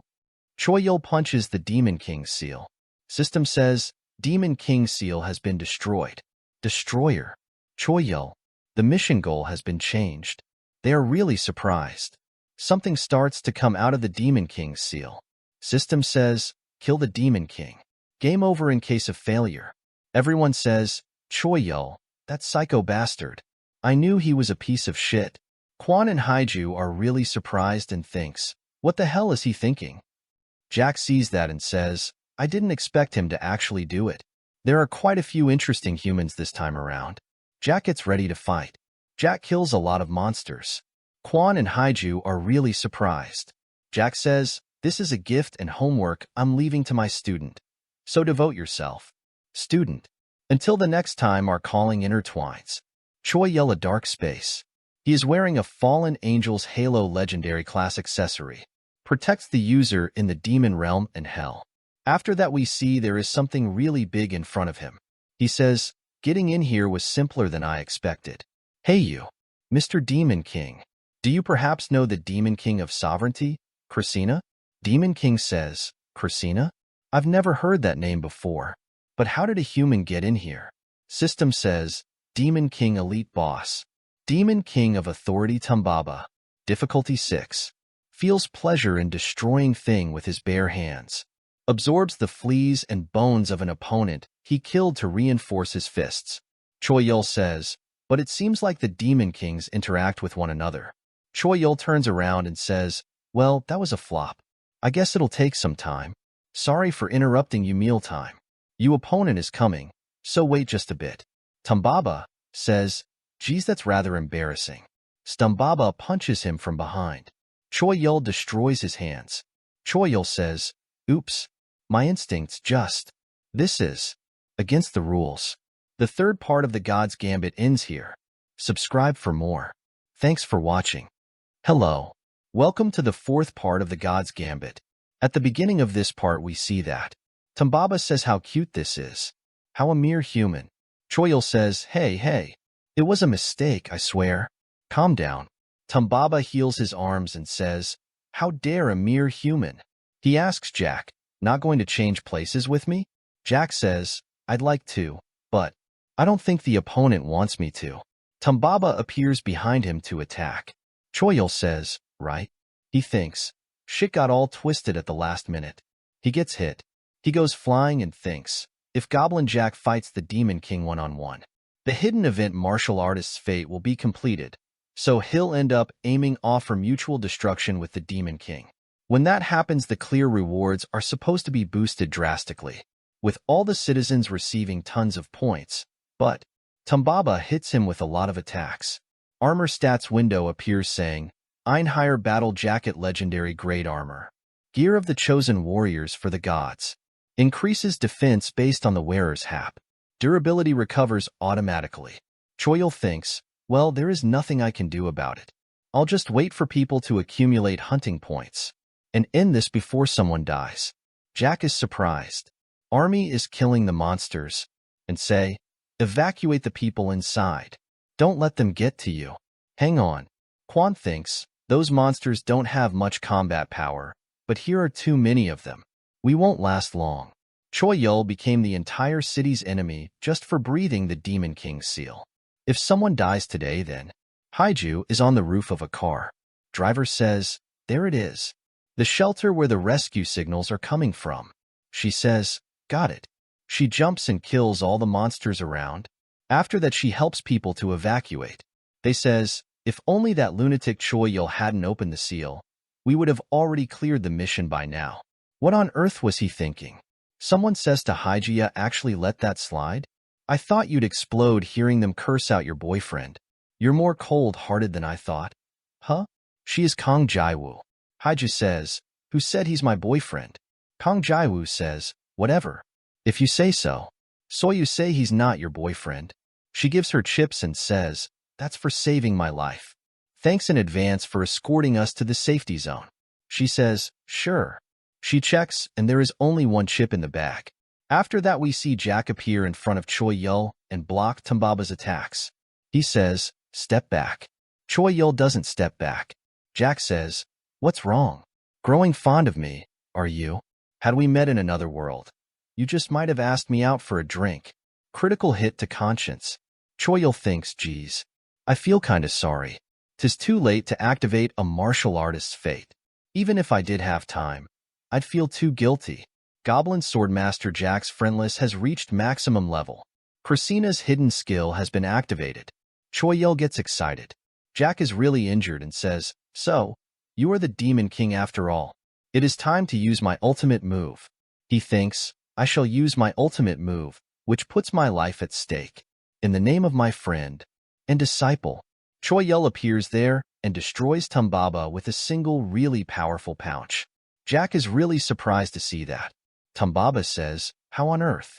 [SPEAKER 1] Choyil punches the Demon King seal. System says, Demon King seal has been destroyed. Destroyer. Choyil. The mission goal has been changed. They are really surprised. Something starts to come out of the Demon King seal. System says, kill the Demon King. Game over in case of failure. Everyone says, Choyil, that psycho bastard. I knew he was a piece of shit. Kwon and Haiju are really surprised and thinks, what the hell is he thinking? Jack sees that and says, I didn't expect him to actually do it. There are quite a few interesting humans this time around. Jack gets ready to fight. Jack kills a lot of monsters. Kwon and Haiju are really surprised. Jack says, this is a gift and homework I'm leaving to my student. So devote yourself. Student. Until the next time our calling intertwines. Choyil a dark space. He is wearing a Fallen Angel's Halo legendary class accessory. Protects the user in the demon realm and hell. After that we see there is something really big in front of him. He says, getting in here was simpler than I expected. Hey you, Mr. Demon King. Do you perhaps know the Demon King of Sovereignty, Christina? Demon King says, Christina? I've never heard that name before. But how did a human get in here? System says, Demon King Elite Boss. Demon King of Authority Tumbaba. Difficulty 6. Feels pleasure in destroying thing with his bare hands. Absorbs the fleas and bones of an opponent he killed to reinforce his fists. Choyil says, but it seems like the Demon Kings interact with one another. Choyil turns around and says, well, that was a flop. I guess it'll take some time. Sorry for interrupting you mealtime. You opponent is coming, so wait just a bit. Tumbaba says, geez, that's rather embarrassing. Stumbaba punches him from behind. Choyil destroys his hands. Choyil says, oops, my instincts just. This is against the rules. The third part of the God's Gambit ends here. Subscribe for more. Thanks for watching. Hello. Welcome to the fourth part of the God's Gambit. At the beginning of this part we see that. Tambaba says how cute this is. How a mere human. Choyol says, hey. It was a mistake, I swear. Calm down. Tambaba heals his arms and says, how dare a mere human? He asks Jack, not going to change places with me? Jack says, I'd like to, but I don't think the opponent wants me to. Tambaba appears behind him to attack. Choyol says, right? He thinks, shit got all twisted at the last minute. He gets hit. He goes flying and thinks, if Goblin Jack fights the Demon King one-on-one, the hidden event martial artist's fate will be completed, so he'll end up aiming off for mutual destruction with the Demon King. When that happens, the clear rewards are supposed to be boosted drastically, with all the citizens receiving tons of points, but Tambaba hits him with a lot of attacks. Armor stats window appears saying, Einhire Battle Jacket Legendary Grade Armor. Gear of the Chosen Warriors for the Gods. Increases defense based on the wearer's hap. Durability recovers automatically. Choyol thinks, well, there is nothing I can do about it. I'll just wait for people to accumulate hunting points and end this before someone dies. Jack is surprised. Army is killing the monsters and say, evacuate the people inside. Don't let them get to you. Hang on. Quan thinks, those monsters don't have much combat power, but here are too many of them. We won't last long. Choyol became the entire city's enemy just for breathing the Demon King's seal. If someone dies today, then Haiju is on the roof of a car. Driver says, there it is. The shelter where the rescue signals are coming from. She says, got it. She jumps and kills all the monsters around. After that, she helps people to evacuate. They says, if only that lunatic Choyol hadn't opened the seal, we would have already cleared the mission by now. What on earth was he thinking? Someone says to Haijia, actually let that slide? I thought you'd explode hearing them curse out your boyfriend. You're more cold-hearted than I thought. Huh? She is Kong Jaiwoo. Haiju says, who said he's my boyfriend? Kong Jaiwoo says, whatever. If you say so. So you say he's not your boyfriend. She gives her chips and says, that's for saving my life. Thanks in advance for escorting us to the safety zone. She says, sure. She checks, and there is only one chip in the bag. After that, we see Jack appear in front of Choyol and block Tambaba's attacks. He says, step back. Choyol doesn't step back. Jack says, what's wrong? Growing fond of me, are you? Had we met in another world, you just might have asked me out for a drink. Critical hit to conscience. Choyol thinks, geez, I feel kinda sorry. 'Tis too late to activate a martial artist's fate. Even if I did have time, I'd feel too guilty. Goblin Swordmaster Jack's friendless has reached maximum level. Christina's hidden skill has been activated. Choyol gets excited. Jack is really injured and says, so, you are the Demon King after all. It is time to use my ultimate move. He thinks, I shall use my ultimate move, which puts my life at stake. In the name of my friend and disciple. Choyol appears there and destroys Tambaba with a single really powerful punch. Jack is really surprised to see that. Tambaba says, how on earth?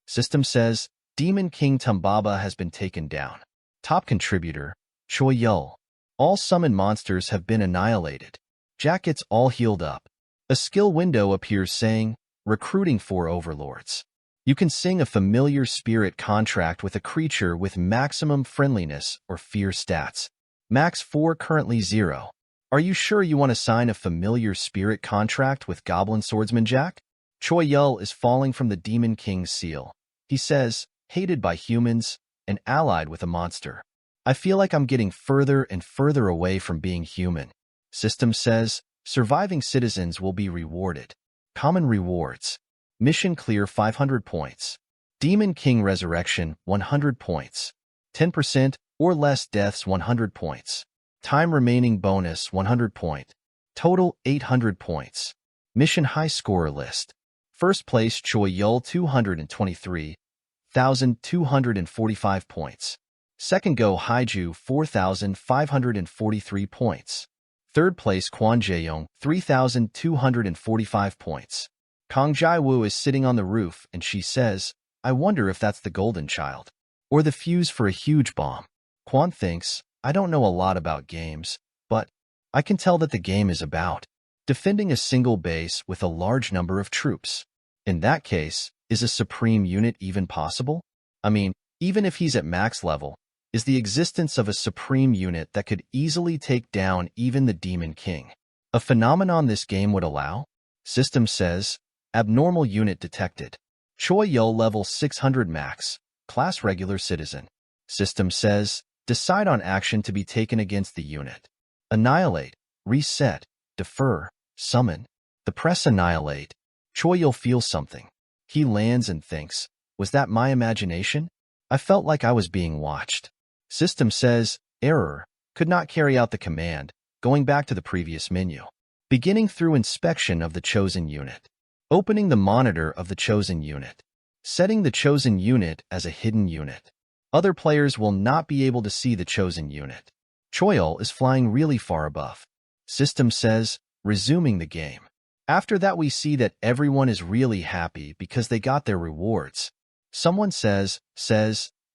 [SPEAKER 1] System says, Demon King Tambaba has been taken down. Top contributor, Choyol. All summoned monsters have been annihilated. Jack gets all healed up. A skill window appears saying, recruiting 4 overlords. You can sing a familiar spirit contract with a creature with maximum friendliness or fear stats. Max 4 currently 0. Are you sure you want to sign a familiar spirit contract with Goblin Swordsman Jack? Choyol is falling from the Demon King's seal. He says, hated by humans and allied with a monster. I feel like I'm getting further and further away from being human. System says, surviving citizens will be rewarded. Common rewards. Mission clear 500 points. Demon King Resurrection 100 points. 10% or less deaths 100 points. Time remaining bonus 100 point. Total 800 points. Mission high scorer list. First place Choyol 223,245 points. Second go Haiju 4,543 points. Third place Quan Jaeyong 3,245 points. Kong Jaiwoo is sitting on the roof and she says, I wonder if that's the golden child. Or the fuse for a huge bomb. Quan thinks, I don't know a lot about games, but I can tell that the game is about defending a single base with a large number of troops. In that case, is a supreme unit even possible? I mean, even if he's at max level, is the existence of a supreme unit that could easily take down even the Demon King a phenomenon this game would allow? System says, abnormal unit detected. Choi Yo level 600 max, class regular citizen. System says, decide on action to be taken against the unit. Annihilate, reset, defer, summon. The press annihilate. Choi Yo feels something. He lands and thinks, was that my imagination? I felt like I was being watched. System says, error, could not carry out the command, going back to the previous menu. Beginning through inspection of the chosen unit. Opening the monitor of the chosen unit. Setting the chosen unit as a hidden unit. Other players will not be able to see the chosen unit. Choyol is flying really far above. System says, resuming the game. After that we see that everyone is really happy because they got their rewards. Someone says,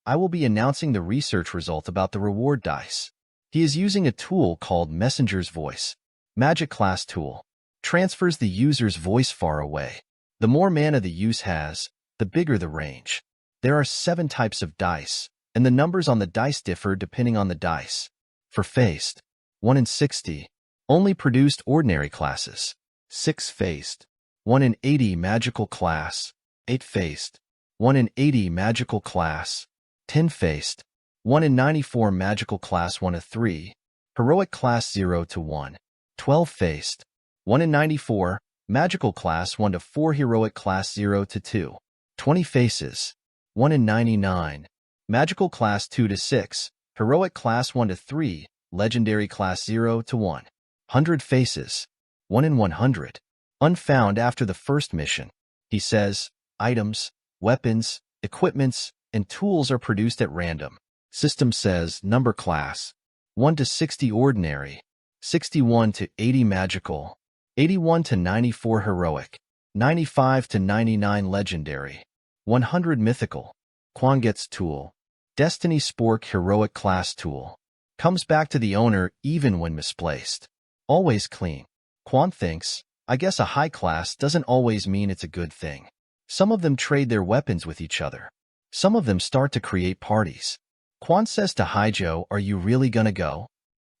[SPEAKER 1] I will be announcing the research result about the reward dice. He is using a tool called Messenger's Voice. Magic class tool. Transfers the user's voice far away. The more mana the use has, the bigger the range. There are 7 types of dice, and the numbers on the dice differ depending on the dice. For faced, 1 in 60, only produced ordinary classes. 6 faced, 1 in 80 magical class. 8 faced, 1 in 80 magical class. 10 faced, 1 in 94 magical class 1 to 3, heroic class 0 to 1. 12 faced, 1 in 94 magical class 1 to 4, heroic class 0 to 2. 20 faces, 1 in 99 magical class 2 to 6, heroic class 1 to 3, legendary class 0 to 1. 100 faces, 1 in 100, unfound after the first mission. He says, items, weapons, equipments, and tools are produced at random. System says, number class, 1 to 60 ordinary, 61 to 80 magical, 81 to 94 heroic, 95 to 99 legendary, 100 mythical. Quan gets tool. Destiny Spork heroic class tool. Comes back to the owner even when misplaced. Always clean. Quan thinks, I guess a high class doesn't always mean it's a good thing. Some of them trade their weapons with each other. Some of them start to create parties. Quan says to Haijo, are you really gonna go?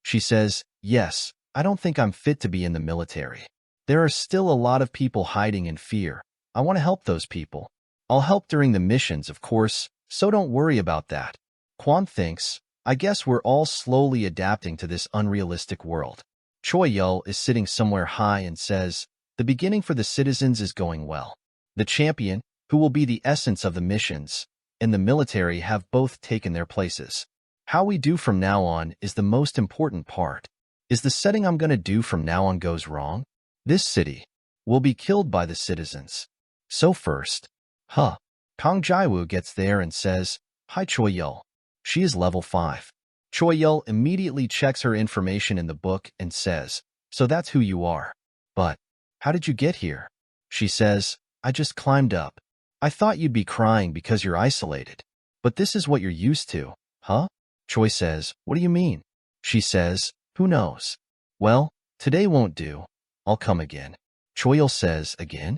[SPEAKER 1] She says, yes, I don't think I'm fit to be in the military. There are still a lot of people hiding in fear. I want to help those people. I'll help during the missions, of course, so don't worry about that. Quan thinks, I guess we're all slowly adapting to this unrealistic world. Choi Yul is sitting somewhere high and says, the beginning for the citizens is going well. The champion, who will be the essence of the missions, and the military have both taken their places. How we do from now on is the most important part. Is the setting I'm gonna do from now on goes wrong? This city will be killed by the citizens. So first, Kang Jaiwoo gets there and says, hi Choi Yul. She is level 5. Choi Yul immediately checks her information in the book and says, so that's who you are. But, how did you get here? She says, I just climbed up. I thought you'd be crying because you're isolated. But this is what you're used to, huh? Choi says, what do you mean? She says, who knows? Well, today won't do. I'll come again. Choi Yul says, again?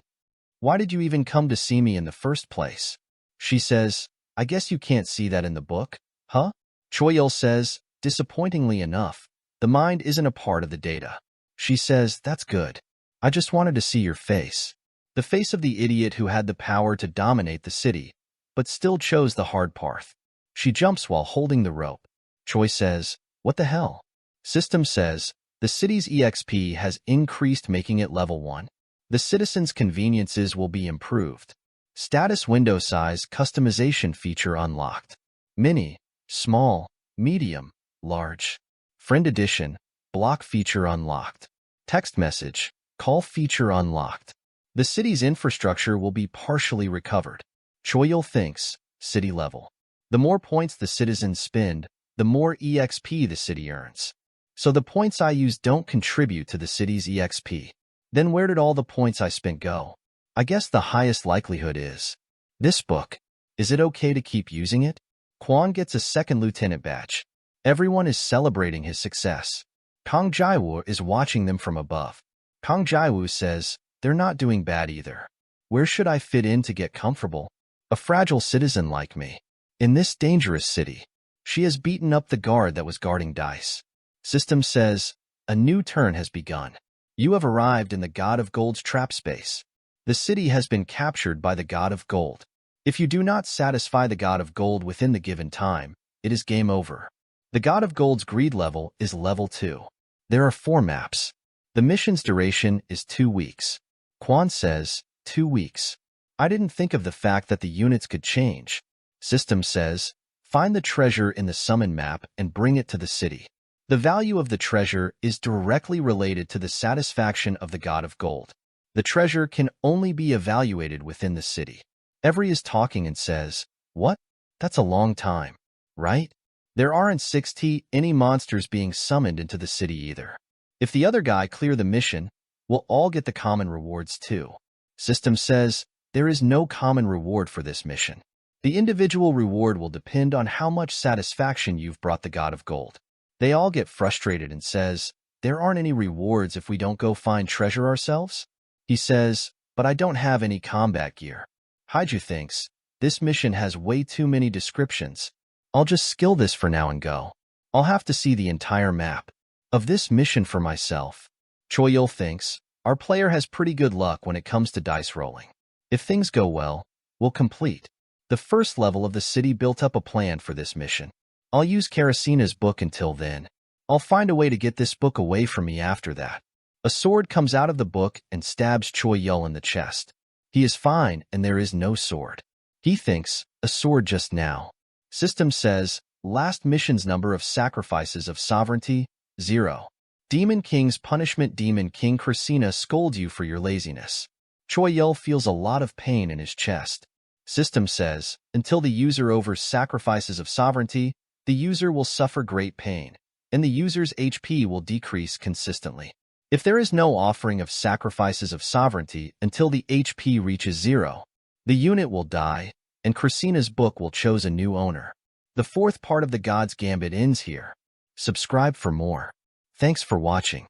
[SPEAKER 1] Why did you even come to see me in the first place? She says, I guess you can't see that in the book, huh? Choi Yul says, disappointingly enough, the mind isn't a part of the data. She says, that's good. I just wanted to see your face. The face of the idiot who had the power to dominate the city, but still chose the hard path. She jumps while holding the rope. Choi says, what the hell? System says, the city's EXP has increased, making it level 1. The citizens' conveniences will be improved. Status window size customization feature unlocked. Mini, small, medium, large. Friend edition, block feature unlocked. Text message, call feature unlocked. The city's infrastructure will be partially recovered. Choi Yul thinks, city level. The more points the citizens spend, the more EXP the city earns. So the points I use don't contribute to the city's EXP. Then where did all the points I spent go? I guess the highest likelihood is this book. Is it okay to keep using it? Quan gets a second lieutenant badge. Everyone is celebrating his success. Kang Jaiwoo is watching them from above. Kang Jaiwu says, they're not doing bad either. Where should I fit in to get comfortable? A fragile citizen like me. In this dangerous city. She has beaten up the guard that was guarding dice. System says, a new turn has begun. You have arrived in the God of Gold's trap space. The city has been captured by the God of Gold. If you do not satisfy the God of Gold within the given time, it is game over. The God of Gold's greed level is level 2. There are 4 maps. The mission's duration is 2 weeks. Quan says, 2 weeks. I didn't think of the fact that the units could change. System says, find the treasure in the summon map and bring it to the city. The value of the treasure is directly related to the satisfaction of the God of Gold. The treasure can only be evaluated within the city. Every is talking and says, what? That's a long time, right? There aren't 60 any monsters being summoned into the city either. If the other guy clear the mission, we'll all get the common rewards too. System says, there is no common reward for this mission. The individual reward will depend on how much satisfaction you've brought the God of Gold. They all get frustrated and says, there aren't any rewards if we don't go find treasure ourselves? He says, but I don't have any combat gear. Haiju thinks, this mission has way too many descriptions. I'll just skill this for now and go. I'll have to see the entire map of this mission for myself. Choyil thinks, our player has pretty good luck when it comes to dice rolling. If things go well, we'll complete the first level of the city. Built up a plan for this mission. I'll use Karasina's book until then. I'll find a way to get this book away from me after that. A sword comes out of the book and stabs Choyil in the chest. He is fine and there is no sword. He thinks, a sword just now. System says, last mission's number of sacrifices of sovereignty, 0. Demon King's punishment. Demon King Krasina scolds you for your laziness. Choyil feels a lot of pain in his chest. System says, until the user overs sacrifices of sovereignty, the user will suffer great pain, and the user's HP will decrease consistently. If there is no offering of sacrifices of sovereignty until the HP reaches 0, the unit will die, and Krasina's book will choose a new owner. The 4th part of the God's Gambit ends here. Subscribe for more. Thanks for watching.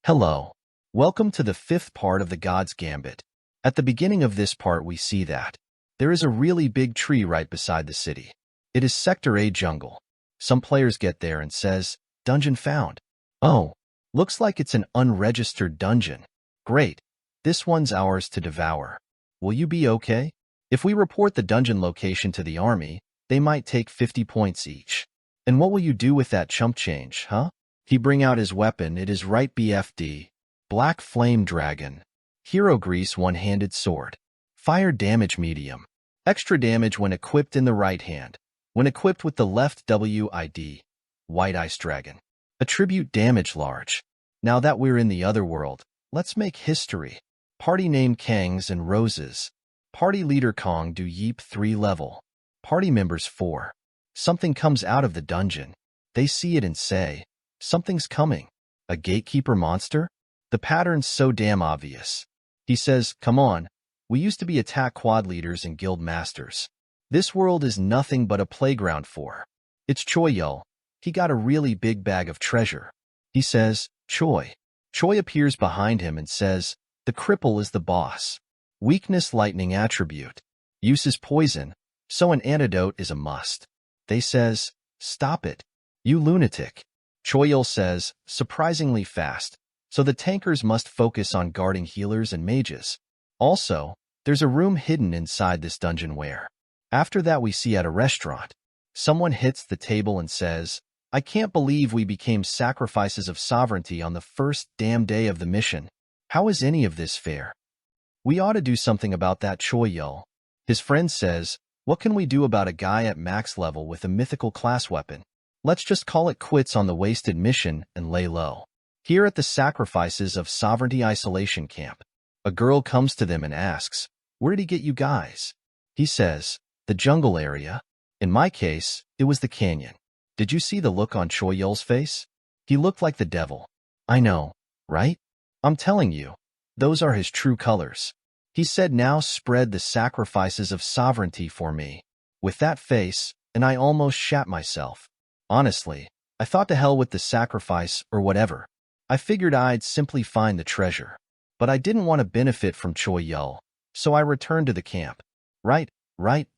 [SPEAKER 1] Hello. Welcome to the 5th part of the God's Gambit. At the beginning of this part we see that there is a really big tree right beside the city. It is Sector A jungle. Some players get there and says, dungeon found. Oh, looks like it's an unregistered dungeon. Great. This one's ours to devour. Will you be okay? If we report the dungeon location to the army, they might take 50 points each. And what will you do with that chump change, huh? He bring out his weapon. It is right BFD. Black Flame Dragon. Hero Grease one-handed sword. Fire damage medium. Extra damage when equipped in the right hand. When equipped with the left WID. White Ice Dragon. Attribute damage large. Now that we're in the other world, let's make history. Party name Kangs and Roses. Party leader Kong do Yeep 3 level. Party members 4. Something comes out of the dungeon. They see it and say, something's coming. A gatekeeper monster? The pattern's so damn obvious. He says, come on. We used to be attack quad leaders and guild masters. This world is nothing but a playground for. It's Choyil. He got a really big bag of treasure. He says, Choi. Choi appears behind him and says, the cripple is the boss. Weakness lightning attribute. Use is poison, so an antidote is a must. They says, stop it. You lunatic. Choyil says, surprisingly fast, so the tankers must focus on guarding healers and mages. Also, there's a room hidden inside this dungeon where. After that we see at a restaurant. Someone hits the table and says, I can't believe we became sacrifices of sovereignty on the first damn day of the mission. How is any of this fair? We ought to do something about that, Choyil. His friend says, what can we do about a guy at max level with a mythical class weapon? Let's just call it quits on the wasted mission and lay low. Here at the Sacrifices of Sovereignty Isolation Camp, a girl comes to them and asks, where did he get you guys? He says, the jungle area. In my case, it was the canyon. Did you see the look on Choyil's face? He looked like the devil. I know, right? I'm telling you, those are his true colors. He said, now spread the sacrifices of sovereignty for me. With that face, and I almost shat myself. Honestly, I thought to hell with the sacrifice or whatever. I figured I'd simply find the treasure. but I didn't want to benefit from Choi Yul, so I returned to the camp. Right,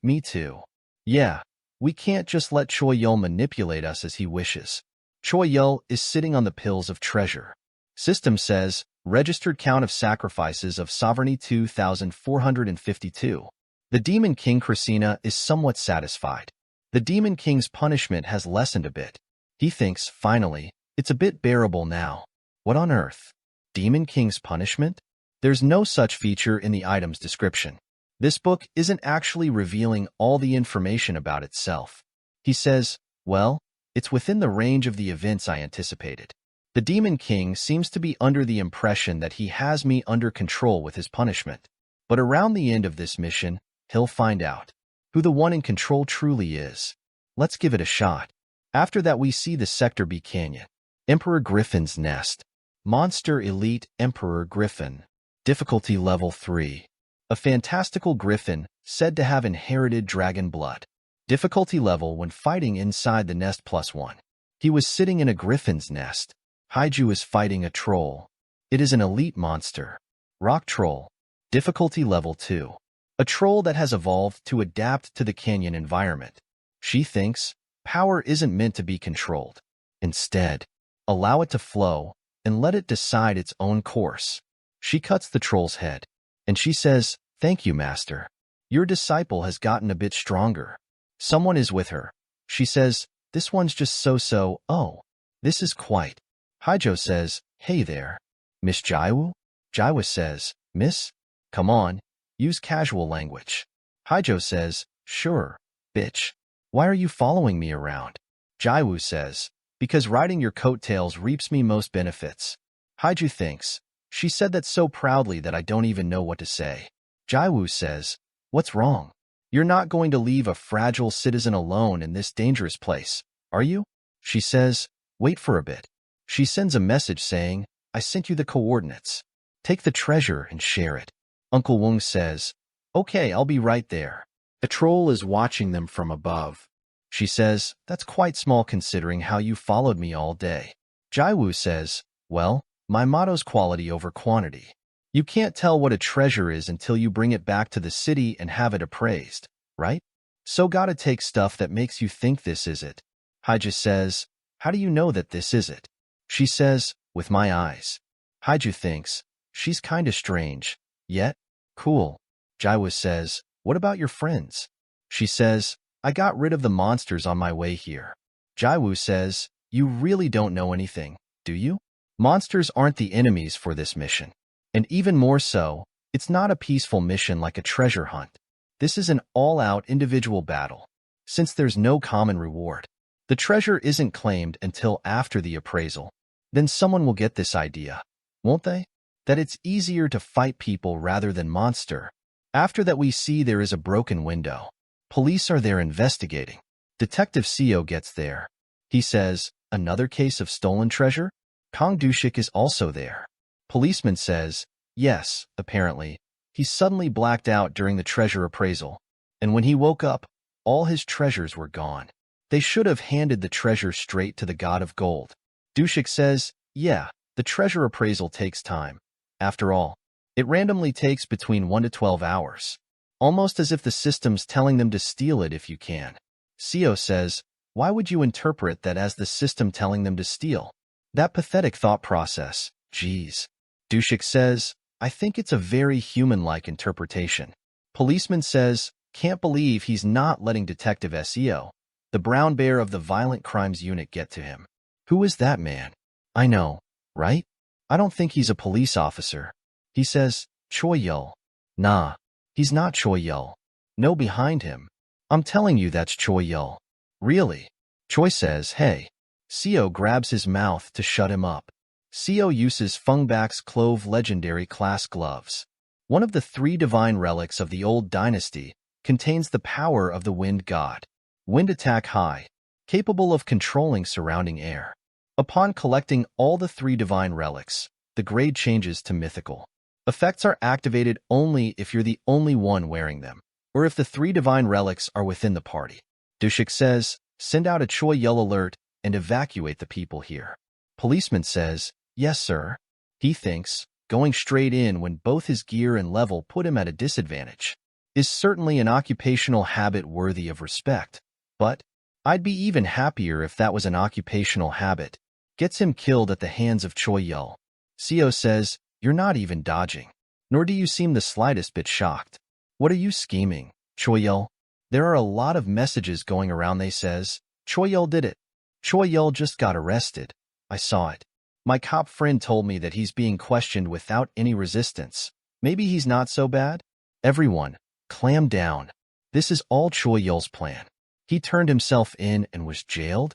[SPEAKER 1] me too. Yeah, we can't just let Choi Yul manipulate us as he wishes. Choi Yul is sitting on the pills of treasure. System says, registered count of sacrifices of sovereignty 2,452. The Demon King Krasina is somewhat satisfied. The Demon King's punishment has lessened a bit. He thinks, finally, it's a bit bearable now. What on earth? Demon King's punishment? There's no such feature in the item's description. This book isn't actually revealing all the information about itself. He says, well, it's within the range of the events I anticipated. The Demon King seems to be under the impression that he has me under control with his punishment. But around the end of this mission, he'll find out who the one in control truly is. Let's give it a shot. After that, we see the Sector B Canyon. Emperor Griffin's Nest. Monster Elite Emperor Griffin. Difficulty Level 3. A fantastical griffin said to have inherited dragon blood. Difficulty level when fighting inside the nest +1. He was sitting in a griffin's nest. Haiju is fighting a troll. It is an elite monster. Rock Troll. Difficulty Level 2. A troll that has evolved to adapt to the canyon environment. She thinks power isn't meant to be controlled. Instead, allow it to flow and let it decide its own course. She cuts the troll's head, and she says, "Thank you, master. Your disciple has gotten a bit stronger." Someone is with her. She says, "This one's just so-so. Oh, this is quite." Haijo says, "Hey there, Miss Jaiwoo?" Jaiwoo says, "Miss? Come on, use casual language." Haijo says, "Sure, bitch. Why are you following me around?" Jaiwoo says, "Because riding your coattails reaps me most benefits." Haiju thinks, "She said that so proudly that I don't even know what to say." Jaiwoo says, "What's wrong? You're not going to leave a fragile citizen alone in this dangerous place, are you?" She says, "Wait for a bit." She sends a message saying, "I sent you the coordinates. Take the treasure and share it." Uncle Wong says, "Okay, I'll be right there."
[SPEAKER 2] The troll is watching them from above.
[SPEAKER 1] She says, "That's quite small considering how you followed me all day." Jaiwoo says, "Well, my motto's quality over quantity. You can't tell what a treasure is until you bring it back to the city and have it appraised, right? So gotta take stuff that makes you think this is it." Haiju says, "How do you know that this is it?" She says, "With my eyes." Haiju thinks, she's kinda strange, yet cool. Jaiwoo says, "What about your friends?" She says, "I got rid of the monsters on my way here." Jaiwoo says, "You really don't know anything, do you? Monsters aren't the enemies for this mission. And even more so, it's not a peaceful mission like a treasure hunt. This is an all-out individual battle. Since there's no common reward, the treasure isn't claimed until after the appraisal. Then someone will get this idea, won't they? That it's easier to fight people rather than monster. After that, we see there is a broken window. Police are there investigating. Detective Seo gets there. He says, "Another case of stolen treasure?" Kong Dushik is also there. Policeman says, "Yes, apparently. He suddenly blacked out during the treasure appraisal. And when he woke up, all his treasures were gone. They should have handed the treasure straight to the god of gold." Dushik says, "Yeah, the treasure appraisal takes time. After all, it randomly takes between 1 to 12 hours. Almost as if the system's telling them to steal it if you can." Seo says, "Why would you interpret that as the system telling them to steal? That pathetic thought process, geez." Dushik says, "I think it's a very human-like interpretation." Policeman says, "Can't believe he's not letting Detective Seo, the brown bear of the violent crimes unit, get to him. Who is that man? I know, right? I don't think he's a police officer." He says, "Choi Yul." "Nah, he's not Choi Yul. No, behind him. I'm telling you that's Choi Yul." "Really?" Choi says, "Hey." Seo grabs his mouth to shut him up. Seo uses Fungbak's Clove legendary class gloves. One of the 3 divine relics of the old dynasty contains the power of the wind god. Wind attack high, capable of controlling surrounding air. Upon collecting all the 3 divine relics, the grade changes to mythical. Effects are activated only if you're the only one wearing them, or if the 3 divine relics are within the party. Dushik says, "Send out a Choi Yul alert and evacuate the people here." Policeman says, "Yes, sir." He thinks, going straight in when both his gear and level put him at a disadvantage, is certainly an occupational habit worthy of respect. But I'd be even happier if that was an occupational habit. Gets him killed at the hands of Choi Yul. Seo says, "You're not even dodging. Nor do you seem the slightest bit shocked. What are you scheming, Choi Yul?" "There are a lot of messages going around," they says. "Choi Yul did it. Choi Yul just got arrested. I saw it. My cop friend told me that he's being questioned without any resistance. Maybe he's not so bad." Everyone, clam down. This is all Choi Yul's plan. He turned himself in and was jailed?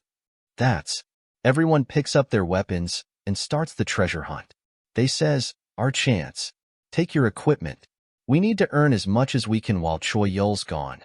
[SPEAKER 1] That's... Everyone picks up their weapons and starts the treasure hunt. They says, "Our chance. Take your equipment. We need to earn as much as we can while Choi Yul's gone.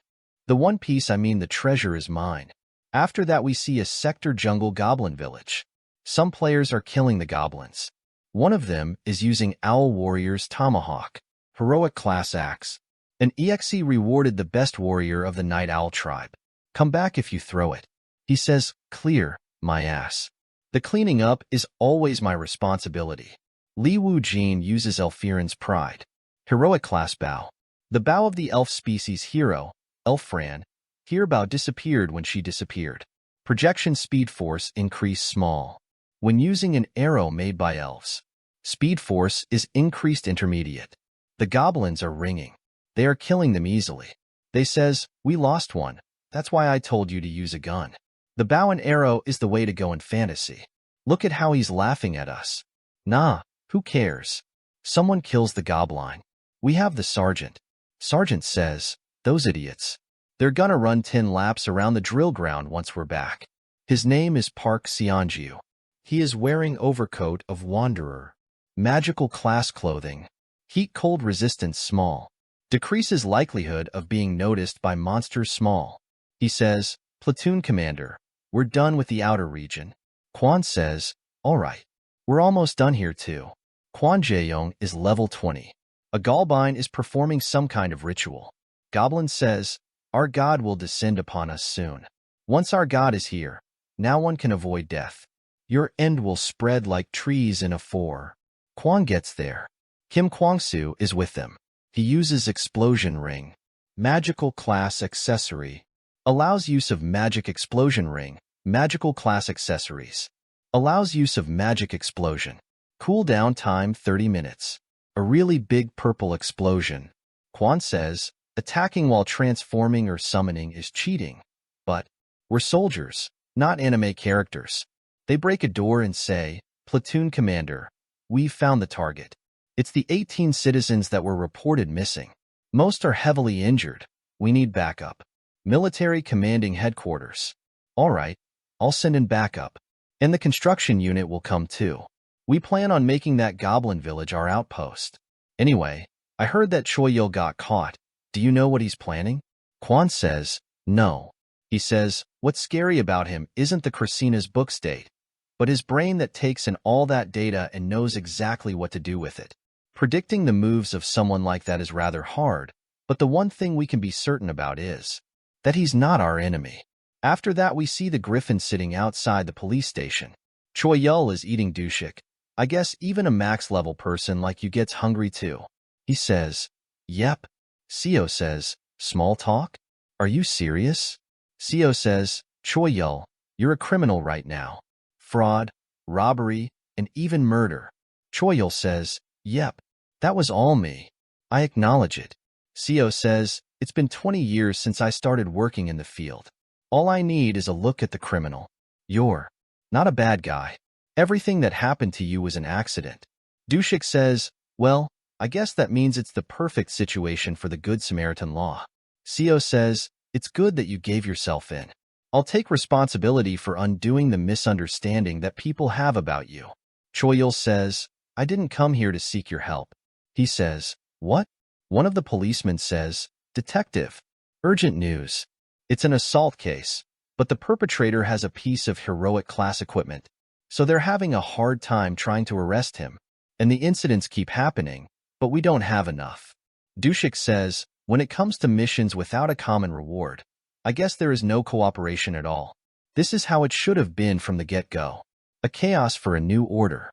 [SPEAKER 1] The one piece, I mean the treasure, is mine." After that we see a sector jungle goblin village. Some players are killing the goblins. One of them is using Owl Warrior's Tomahawk, heroic class axe. An EXE rewarded the best warrior of the Night Owl tribe. "Come back if you throw it." He says, "Clear, my ass. The cleaning up is always my responsibility." Li Wu Jin uses Elfiran's pride. Heroic class bow. The bow of the elf species hero, Elfran. Here bow disappeared when she disappeared. Projection speed force increased small. When using an arrow made by elves, speed force is increased intermediate. The goblins are ringing. They are killing them easily. They says, "We lost one. That's why I told you to use a gun." The bow and arrow is the way to go in fantasy. Look at how he's laughing at us. Nah, who cares? Someone kills the goblin. We have the sergeant. Sergeant says, "Those idiots. They're gonna run 10 laps around the drill ground once we're back." His name is Park Seonju. He is wearing overcoat of Wanderer. Magical class clothing. Heat cold resistance small. Decreases likelihood of being noticed by monsters small. He says, "Platoon commander, we're done with the outer region." Quan says, "All right. We're almost done here too." Quan Jaeyong is level 20. A Galbine is performing some kind of ritual. Goblin says, "Our god will descend upon us soon. Once our god is here, now one can avoid death. Your end will spread like trees in a fore." Quan gets there. Kim Kwangsu is with them. He uses Explosion Ring. Magical class accessory. Allows use of Magic Explosion Ring. Magical class accessories. Allows use of Magic Explosion. Cooldown time 30 minutes. A really big purple explosion. Quan says, attacking while transforming or summoning is cheating. But we're soldiers, not anime characters. They break a door and say, "Platoon commander, we've found the target. It's the 18 citizens that were reported missing. Most are heavily injured. We need backup." Military commanding headquarters. "All right, I'll send in backup. And the construction unit will come too. We plan on making that goblin village our outpost. Anyway, I heard that Choi Yul got caught. Do you know what he's planning?" Quan says, "No." He says, what's scary about him isn't the Krasina's book state, but his brain that takes in all that data and knows exactly what to do with it. Predicting the moves of someone like that is rather hard, but the one thing we can be certain about is that he's not our enemy. After that we see the griffin sitting outside the police station. Choi Yul is eating dushik. I guess even a max-level person like you gets hungry too. He says, "Yep." Seo says, "Small talk? Are you serious?" Seo says, "Choi Yul, you're a criminal right now. Fraud, robbery, and even murder." Choi Yul says, "Yep, that was all me. I acknowledge it." Seo says, "It's been 20 years since I started working in the field. All I need is a look at the criminal. You're not a bad guy. Everything that happened to you was an accident." Dushik says, "Well, I guess that means it's the perfect situation for the Good Samaritan law." Seo says, "It's good that you gave yourself in. I'll take responsibility for undoing the misunderstanding that people have about you." Choi Yul says, "I didn't come here to seek your help." He says, "What?" One of the policemen says, "Detective, urgent news. It's an assault case, but the perpetrator has a piece of heroic class equipment, so they're having a hard time trying to arrest him, and the incidents keep happening, but we don't have enough." Dushik says, "When it comes to missions without a common reward, I guess there is no cooperation at all. This is how it should have been from the get-go. A chaos for a new order.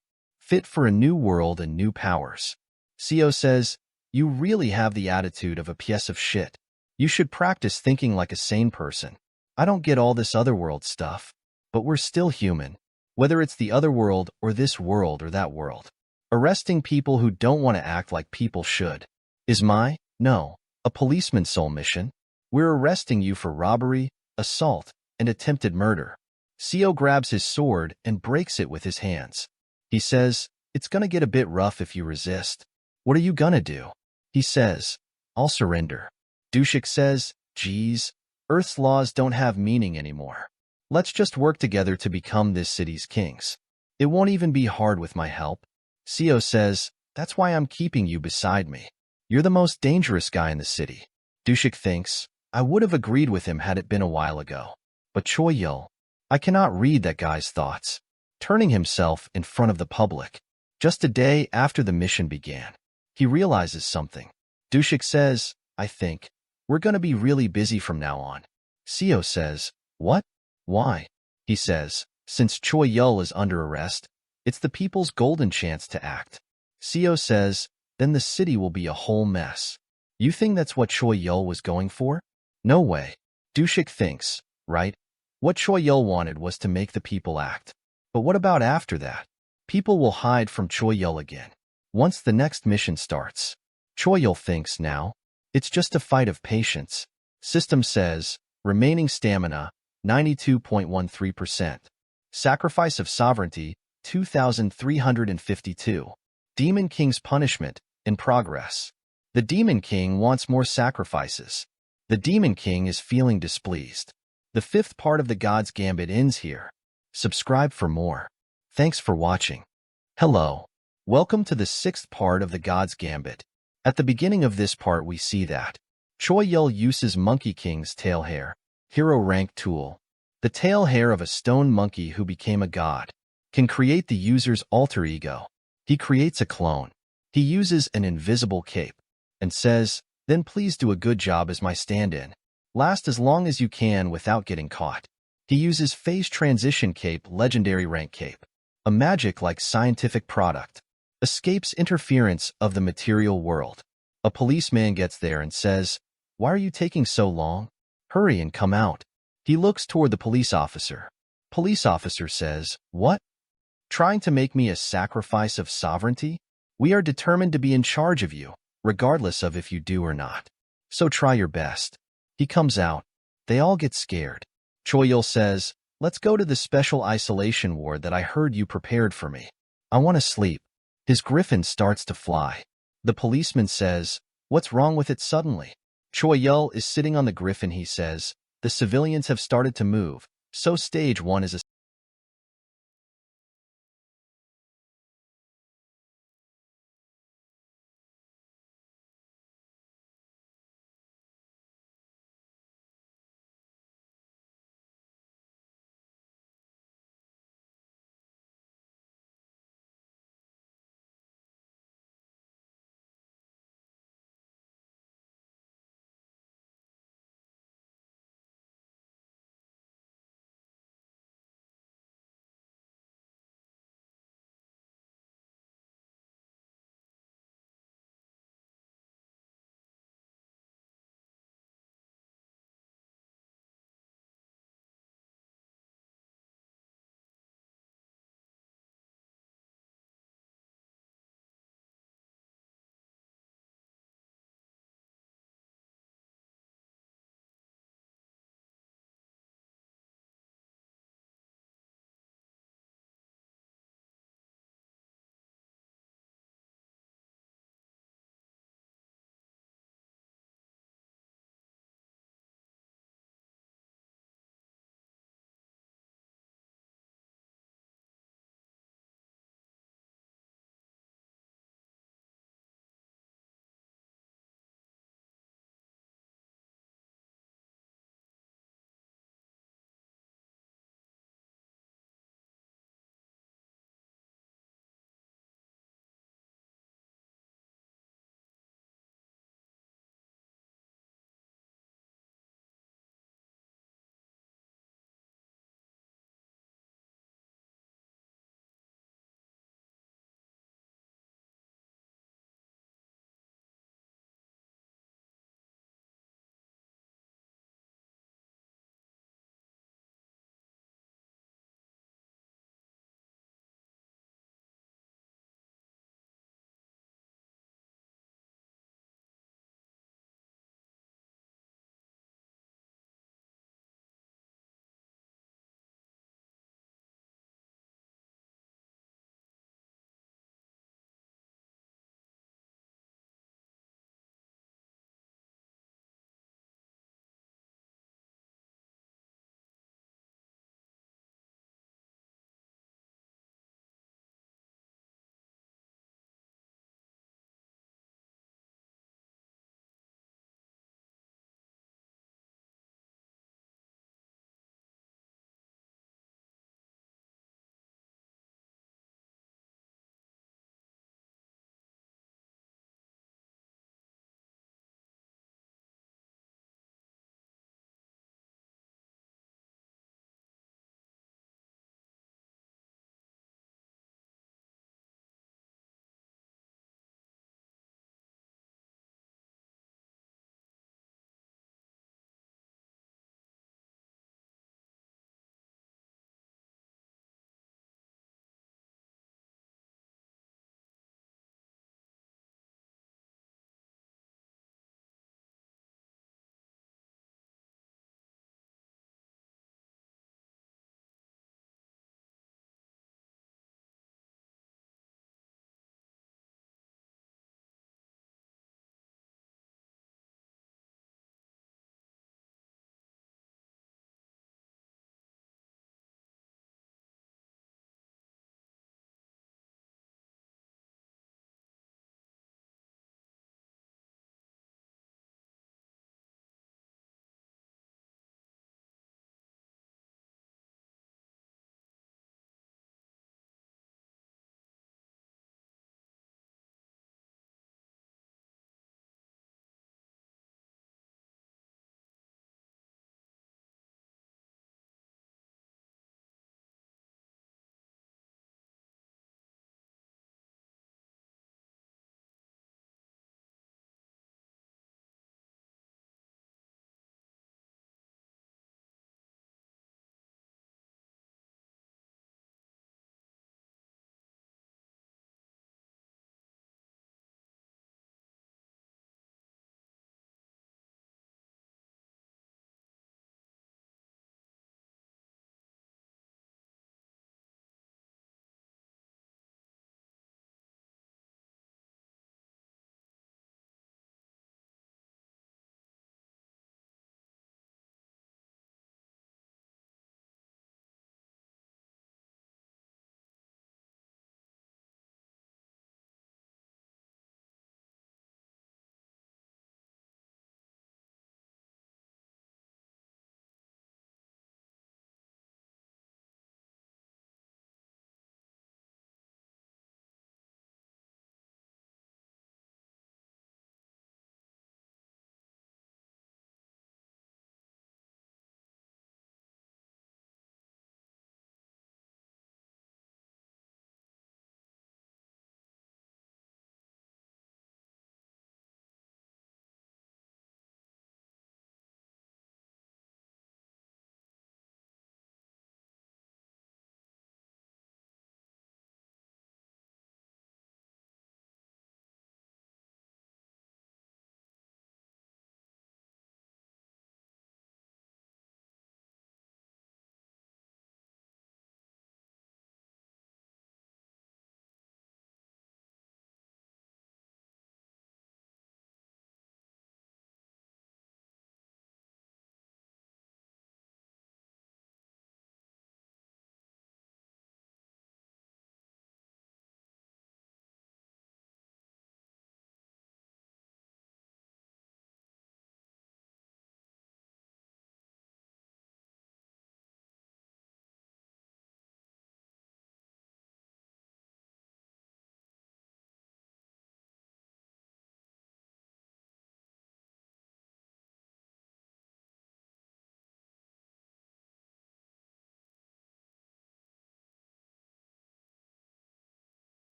[SPEAKER 1] fit for a new world and new powers. CO says, you really have the attitude of a piece of shit. You should practice thinking like a sane person. I don't get all this otherworld stuff, but we're still human, whether it's the other world or this world or that world. Arresting people who don't want to act like people should is a policeman's sole mission. We're arresting you for robbery, assault, and attempted murder. CO grabs his sword and breaks it with his hands. He says, it's gonna get a bit rough if you resist. What are you gonna do? He says, I'll surrender. Dushik says, geez, Earth's laws don't have meaning anymore. Let's just work together to become this city's kings. It won't even be hard with my help. CO says, that's why I'm keeping you beside me. You're the most dangerous guy in the city. Dushik thinks, I would have agreed with him had it been a while ago. But Choi-Yul, I cannot read that guy's thoughts. Turning himself in front of the public. Just a day after the mission began, he realizes something. Dushik says, I think we're going to be really busy from now on. CO says, what? Why? He says, since Choi-Yul is under arrest, it's the people's golden chance to act. CO says, then the city will be a whole mess. You think that's what Choi-Yul was going for? No way. Dushik thinks, right? What Choi-Yul wanted was to make the people act. But what about after that? People will hide from Choi-Yul again. Once the next mission starts, Choi-Yul thinks now, it's just a fight of patience. System says, remaining stamina, 92.13%. Sacrifice of sovereignty, 2,352. Demon King's punishment, in progress. The Demon King wants more sacrifices. The Demon King is feeling displeased. The 5th part of the God's Gambit ends here. Subscribe for more. Thanks for watching. Hello. Welcome to the 6th part of the God's Gambit. At the beginning of this part we see that Choi-Yul uses Monkey King's tail hair, hero rank tool. The tail hair of a stone monkey who became a god can create the user's alter ego. He creates a clone. He uses an invisible cape and says, then please do a good job as my stand-in. Last as long as you can without getting caught. He uses phase transition cape, legendary rank cape, a magic-like scientific product. Escapes interference of the material world. A policeman gets there and says, why are you taking so long? Hurry and come out. He looks toward the police officer. Police officer says, what? Trying to make me a sacrifice of sovereignty? We are determined to be in charge of you, regardless of if you do or not. So try your best. He comes out. They all get scared. Choi-Yul says, let's go to the special isolation ward that I heard you prepared for me. I want to sleep. His griffin starts to fly. The policeman says, what's wrong with it suddenly? Choi-Yul is sitting on the griffin. He says, the civilians have started to move, so stage 1 is a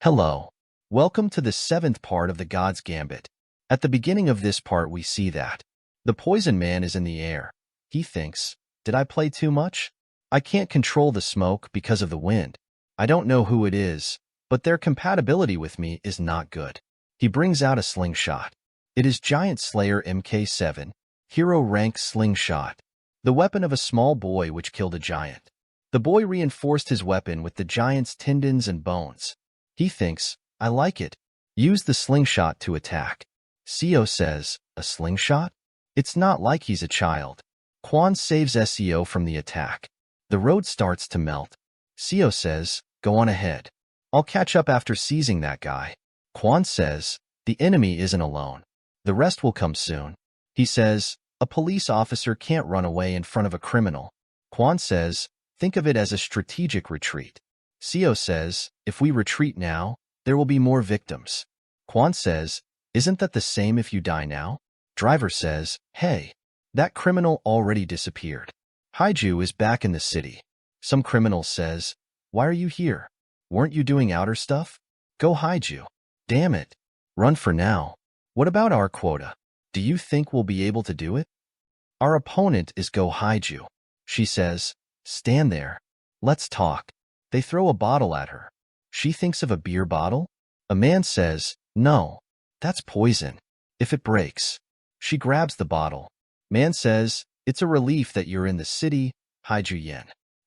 [SPEAKER 1] Hello. Welcome to the 7th part of the God's Gambit. At the beginning of this part we see that the poison man is in the air. He thinks, did I play too much? I can't control the smoke because of the wind. I don't know who it is, but their compatibility with me is not good. He brings out a slingshot. It is Giant Slayer Mk7, hero rank slingshot, the weapon of a small boy which killed a giant. The boy reinforced his weapon with the giant's tendons and bones. He thinks, I like it. Use the slingshot to attack. Seo says, a slingshot? It's not like he's a child. Quan saves Seo from the attack. The road starts to melt. Seo says, go on ahead. I'll catch up after seizing that guy. Quan says, the enemy isn't alone. The rest will come soon. He says, a police officer can't run away in front of a criminal. Quan says, think of it as a strategic retreat. Seo says, if we retreat now, there will be more victims. Quan says, isn't that the same if you die now? Driver says, hey, that criminal already disappeared. Haiju is back in the city. Some criminal says, why are you here? Weren't you doing outer stuff? Go Haiju. Damn it. Run for now. What about our quota? Do you think we'll be able to do it? Our opponent is Go Haiju. She says, stand there. Let's talk. They throw a bottle at her. She thinks of a beer bottle. A man says, no, that's poison. If it breaks. She grabs the bottle. Man says, it's a relief that you're in the city, Haiju Yen.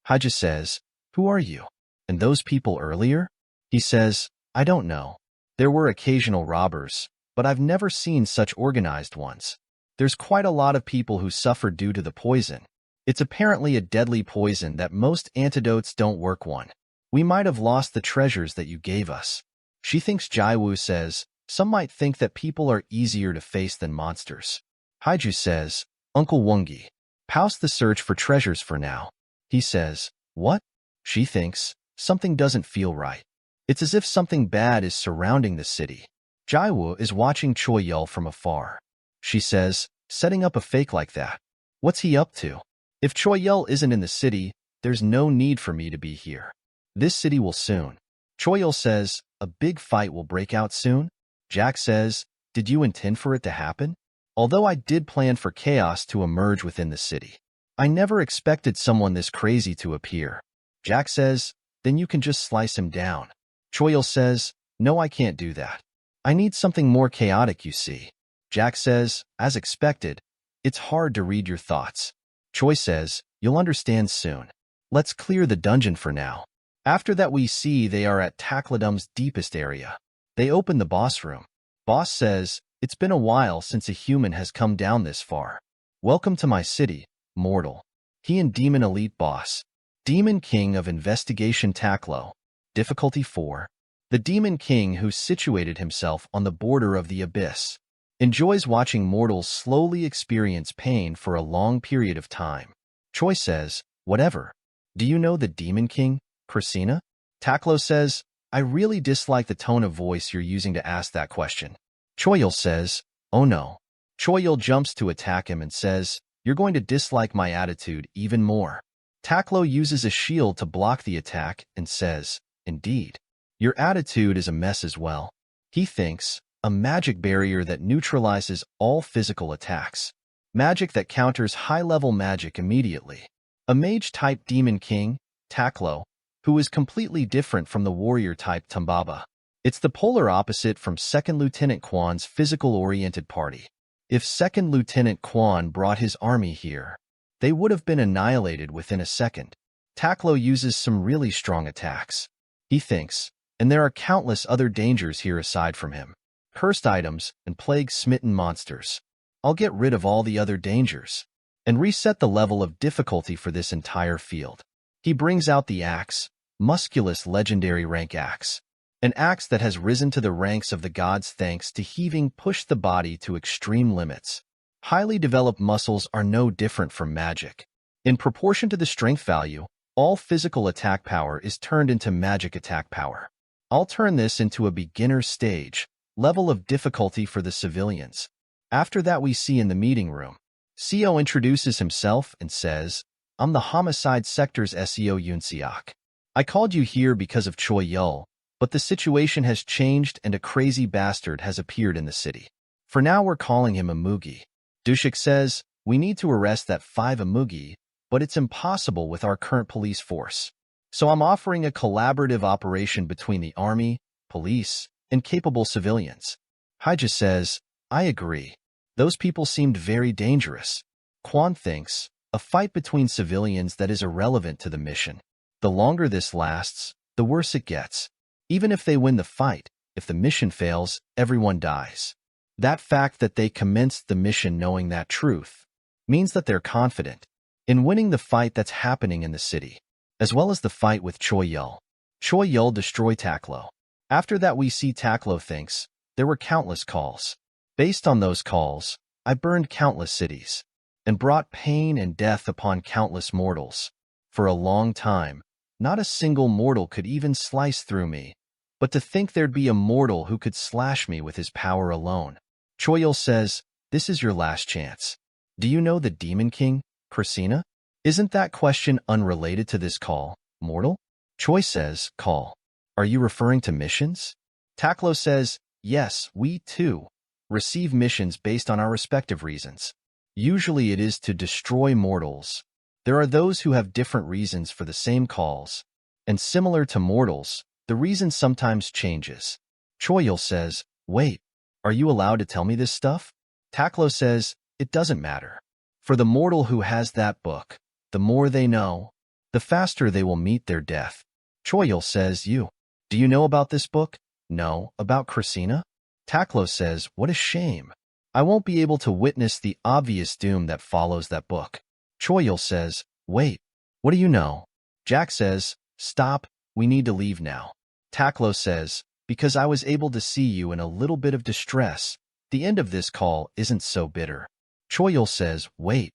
[SPEAKER 1] Haiju says, who are you? And those people earlier? He says, I don't know. There were occasional robbers, but I've never seen such organized ones. There's quite a lot of people who suffered due to the poison. It's apparently a deadly poison that most antidotes don't work on. We might have lost the treasures that you gave us. She thinks Jaiwu says, some might think that people are easier to face than monsters. Haiju says, Uncle Wongi, pause the search for treasures for now. He says, what? She thinks, something doesn't feel right. It's as if something bad is surrounding the city. Jaiwu is watching Choi Yul from afar. She says, setting up a fake like that. What's he up to? If Choi Yul isn't in the city, there's no need for me to be here. This city will soon. Choi Yul says, a big fight will break out soon? Jack says, did you intend for it to happen? Although I did plan for chaos to emerge within the city. I never expected someone this crazy to appear. Jack says, then you can just slice him down. Choi Yul says, no, I can't do that. I need something more chaotic, you see. Jack says, as expected, it's hard to read your thoughts. Choi says, you'll understand soon. Let's clear the dungeon for now. After that we see they are at Takladum's deepest area. They open the boss room. Boss says, it's been a while since a human has come down this far. Welcome to my city, mortal. He and Demon Elite Boss. Demon King of Investigation Taklo. Difficulty 4. The Demon King who situated himself on the border of the abyss. Enjoys watching mortals slowly experience pain for a long period of time. Choi says, whatever. Do you know the Demon King, Christina? Taklo says, I really dislike the tone of voice you're using to ask that question. Choi Yul says, oh no. Choi Yul jumps to attack him and says, you're going to dislike my attitude even more. Taklo uses a shield to block the attack and says, indeed. Your attitude is a mess as well. He thinks, a magic barrier that neutralizes all physical attacks. Magic that counters high-level magic immediately. A mage-type Demon King, Taklo, who is completely different from the warrior-type Tumbaba. It's the polar opposite from 2nd Lieutenant Kwan's physical-oriented party. If 2nd Lieutenant Kwan brought his army here, they would have been annihilated within a second. Taklo uses some really strong attacks. He thinks, and there are countless other dangers here aside from him. Cursed items and plague-smitten monsters. I'll get rid of all the other dangers and reset the level of difficulty for this entire field. He brings out the axe, Musculus legendary rank axe. An axe that has risen to the ranks of the gods thanks to heaving push the body to extreme limits. Highly developed muscles are no different from magic. In proportion to the strength value, all physical attack power is turned into magic attack power. I'll turn this into a beginner stage, level of difficulty for the civilians. After that we see in the meeting room. Seo introduces himself and says, I'm the Homicide Sector's SEO Yunseok. I called you here because of Choi Yul, But the situation has changed and a crazy bastard has appeared in the city. For now, we're calling him a Mugi. Dushik says, we need to arrest that 5 Mugi, but it's impossible with our current police force. So I'm offering a collaborative operation between the army, police, and capable civilians. Haija says, I agree. Those people seemed very dangerous. Quan thinks, a fight between civilians that is irrelevant to the mission. The longer this lasts, the worse it gets. Even if they win the fight, if the mission fails, everyone dies. That fact that they commenced the mission knowing that truth means that they're confident in winning the fight that's happening in the city, as well as the fight with Choi Yul. Choi Yul destroyed Taklo. After that, we see Taklo thinks there were countless calls. Based on those calls, I burned countless cities and brought pain and death upon countless mortals. For a long time, not a single mortal could even slice through me, but to think there'd be a mortal who could slash me with his power alone. Choi Yul says, this is your last chance. Do you know the Demon King, Christina? Isn't that question unrelated to this call, mortal? Choi says, call. Are you referring to missions? Taklo says, yes, we too receive missions based on our respective reasons. Usually it is to destroy mortals. There are those who have different reasons for the same calls, and similar to mortals, the reason sometimes changes. Choi Yul says, wait, are you allowed to tell me this stuff? Taklo says, it doesn't matter. For the mortal who has that book, the more they know, the faster they will meet their death. Choi Yul says, do you know about this book? No, about Christina? Taklo says, what a shame. I won't be able to witness the obvious doom that follows that book. Choi Yul says, wait, what do you know? Jack says, stop, we need to leave now. Taklo says, because I was able to see you in a little bit of distress, the end of this call isn't so bitter. Choi Yul says, wait.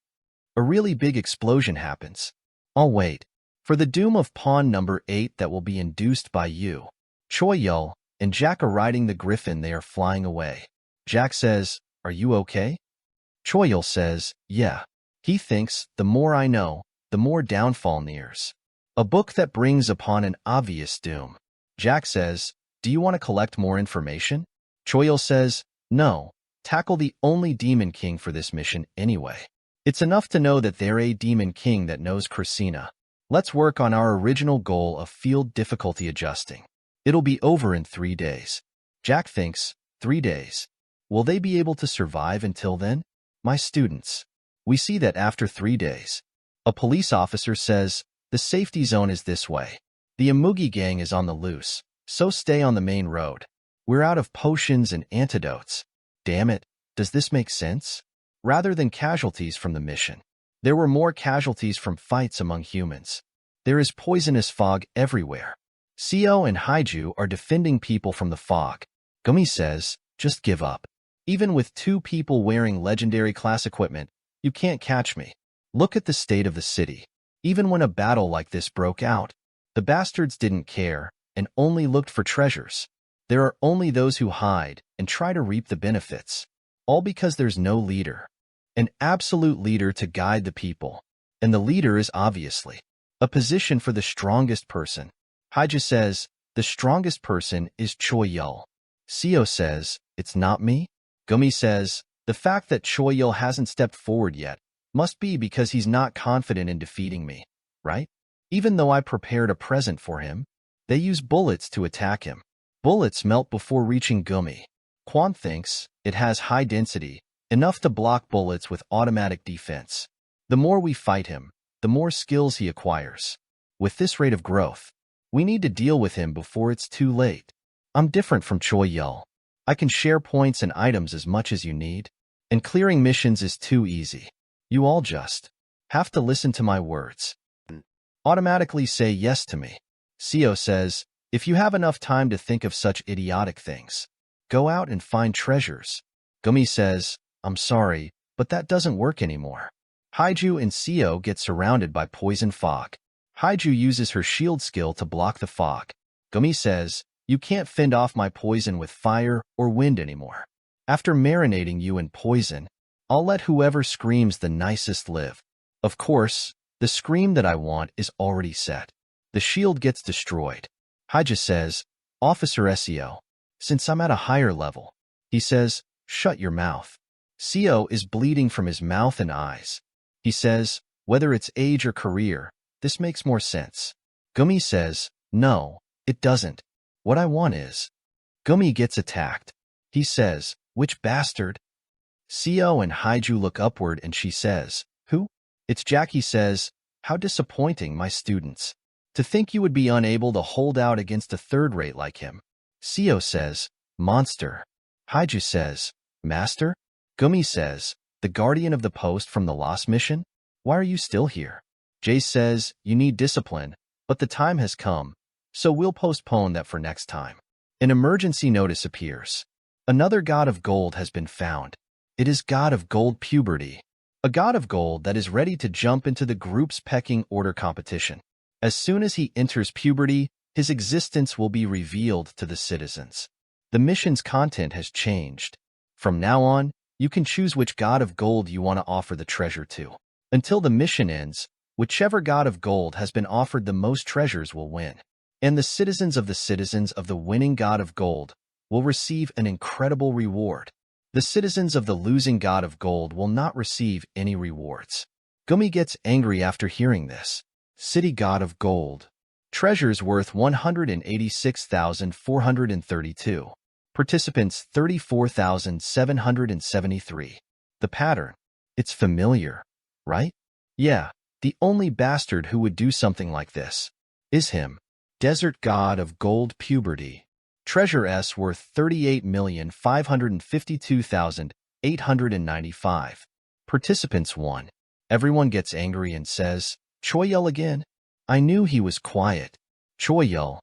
[SPEAKER 1] A really big explosion happens. I'll wait. For the doom of pawn number 8 that will be induced by you. Choi Yul and Jack are riding the griffin. They are flying away. Jack says, are you okay? Choi Yul says, yeah. He thinks, the more I know, the more downfall nears. A book that brings upon an obvious doom. Jack says, do you want to collect more information? Choi Yul says, no, tackle the only Demon King for this mission anyway. It's enough to know that they're a Demon King that knows Christina. Let's work on our original goal of field difficulty adjusting. It'll be over in 3 days. Jack thinks, 3 days. Will they be able to survive until then? My students. We see that after 3 days. A police officer says, the safety zone is this way. The Amugi gang is on the loose, so stay on the main road. We're out of potions and antidotes. Damn it, does this make sense? Rather than casualties from the mission, there were more casualties from fights among humans. There is poisonous fog everywhere. Seo and Haiju are defending people from the fog. Gumi says, just give up. Even with 2 people wearing legendary class equipment, you can't catch me. Look at the state of the city. Even when a battle like this broke out, the bastards didn't care and only looked for treasures. There are only those who hide and try to reap the benefits, all because there's no leader. An absolute leader to guide the people. And the leader is obviously a position for the strongest person. Haija says, the strongest person is Choi Yul. Seo says, it's not me? Gumi says, the fact that Choi Yul hasn't stepped forward yet must be because he's not confident in defeating me, right? Even though I prepared a present for him, they use bullets to attack him. Bullets melt before reaching Gumi. Quan thinks it has high density, enough to block bullets with automatic defense. The more we fight him, the more skills he acquires. With this rate of growth, we need to deal with him before it's too late. I'm different from Choi Yul. I can share points and items as much as you need, and clearing missions is too easy. You all just have to listen to my words. Automatically say yes to me. Seo says, if you have enough time to think of such idiotic things, go out and find treasures. Gumi says, I'm sorry, but that doesn't work anymore. Haiju and Seo get surrounded by poison fog. Haiju uses her shield skill to block the fog. Gumi says, you can't fend off my poison with fire or wind anymore. After marinating you in poison, I'll let whoever screams the nicest live. Of course, the scream that I want is already set. The shield gets destroyed. Haija says, Officer SEO, since I'm at a higher level. He says, shut your mouth. CO is bleeding from his mouth and eyes. He says, whether it's age or career, this makes more sense. Gumi says, no, it doesn't. What I want is. Gumi gets attacked. He says, which bastard? CO and Haiju look upward and she says, who? It's Jackie says, how disappointing, my students. To think you would be unable to hold out against a third-rate like him. CO says, monster. Haiju says, master? Gumi says, the guardian of the post from the lost mission? Why are you still here? Jace says, you need discipline, but the time has come, so we'll postpone that for next time. An emergency notice appears. Another god of gold has been found. It is God of Gold Puberty, a god of gold that is ready to jump into the group's pecking order competition. As soon as he enters puberty, his existence will be revealed to the citizens. The mission's content has changed. From now on, you can choose which god of gold you want to offer the treasure to. Until the mission ends, whichever god of gold has been offered the most treasures will win. And the citizens of the winning god of gold will receive an incredible reward. The citizens of the losing god of gold will not receive any rewards. Gumi gets angry after hearing this. City god of gold. Treasures worth 186,432. Participants 34,773. The pattern. It's familiar, right? Yeah, the only bastard who would do something like this is him. Desert god of gold puberty. Treasure S worth 38,552,895. Participants 1. Everyone gets angry and says, Choyel again? I knew he was quiet. Choyel,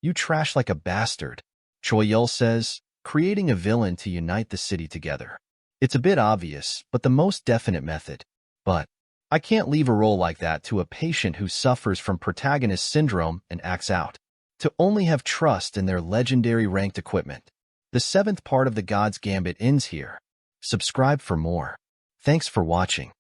[SPEAKER 1] you trash like a bastard. Choyel says, creating a villain to unite the city together. It's a bit obvious, but the most definite method. But I can't leave a role like that to a patient who suffers from protagonist syndrome and acts out. To only have trust in their legendary ranked equipment. The 7th part of the God's Gambit ends here. Subscribe for more. Thanks for watching.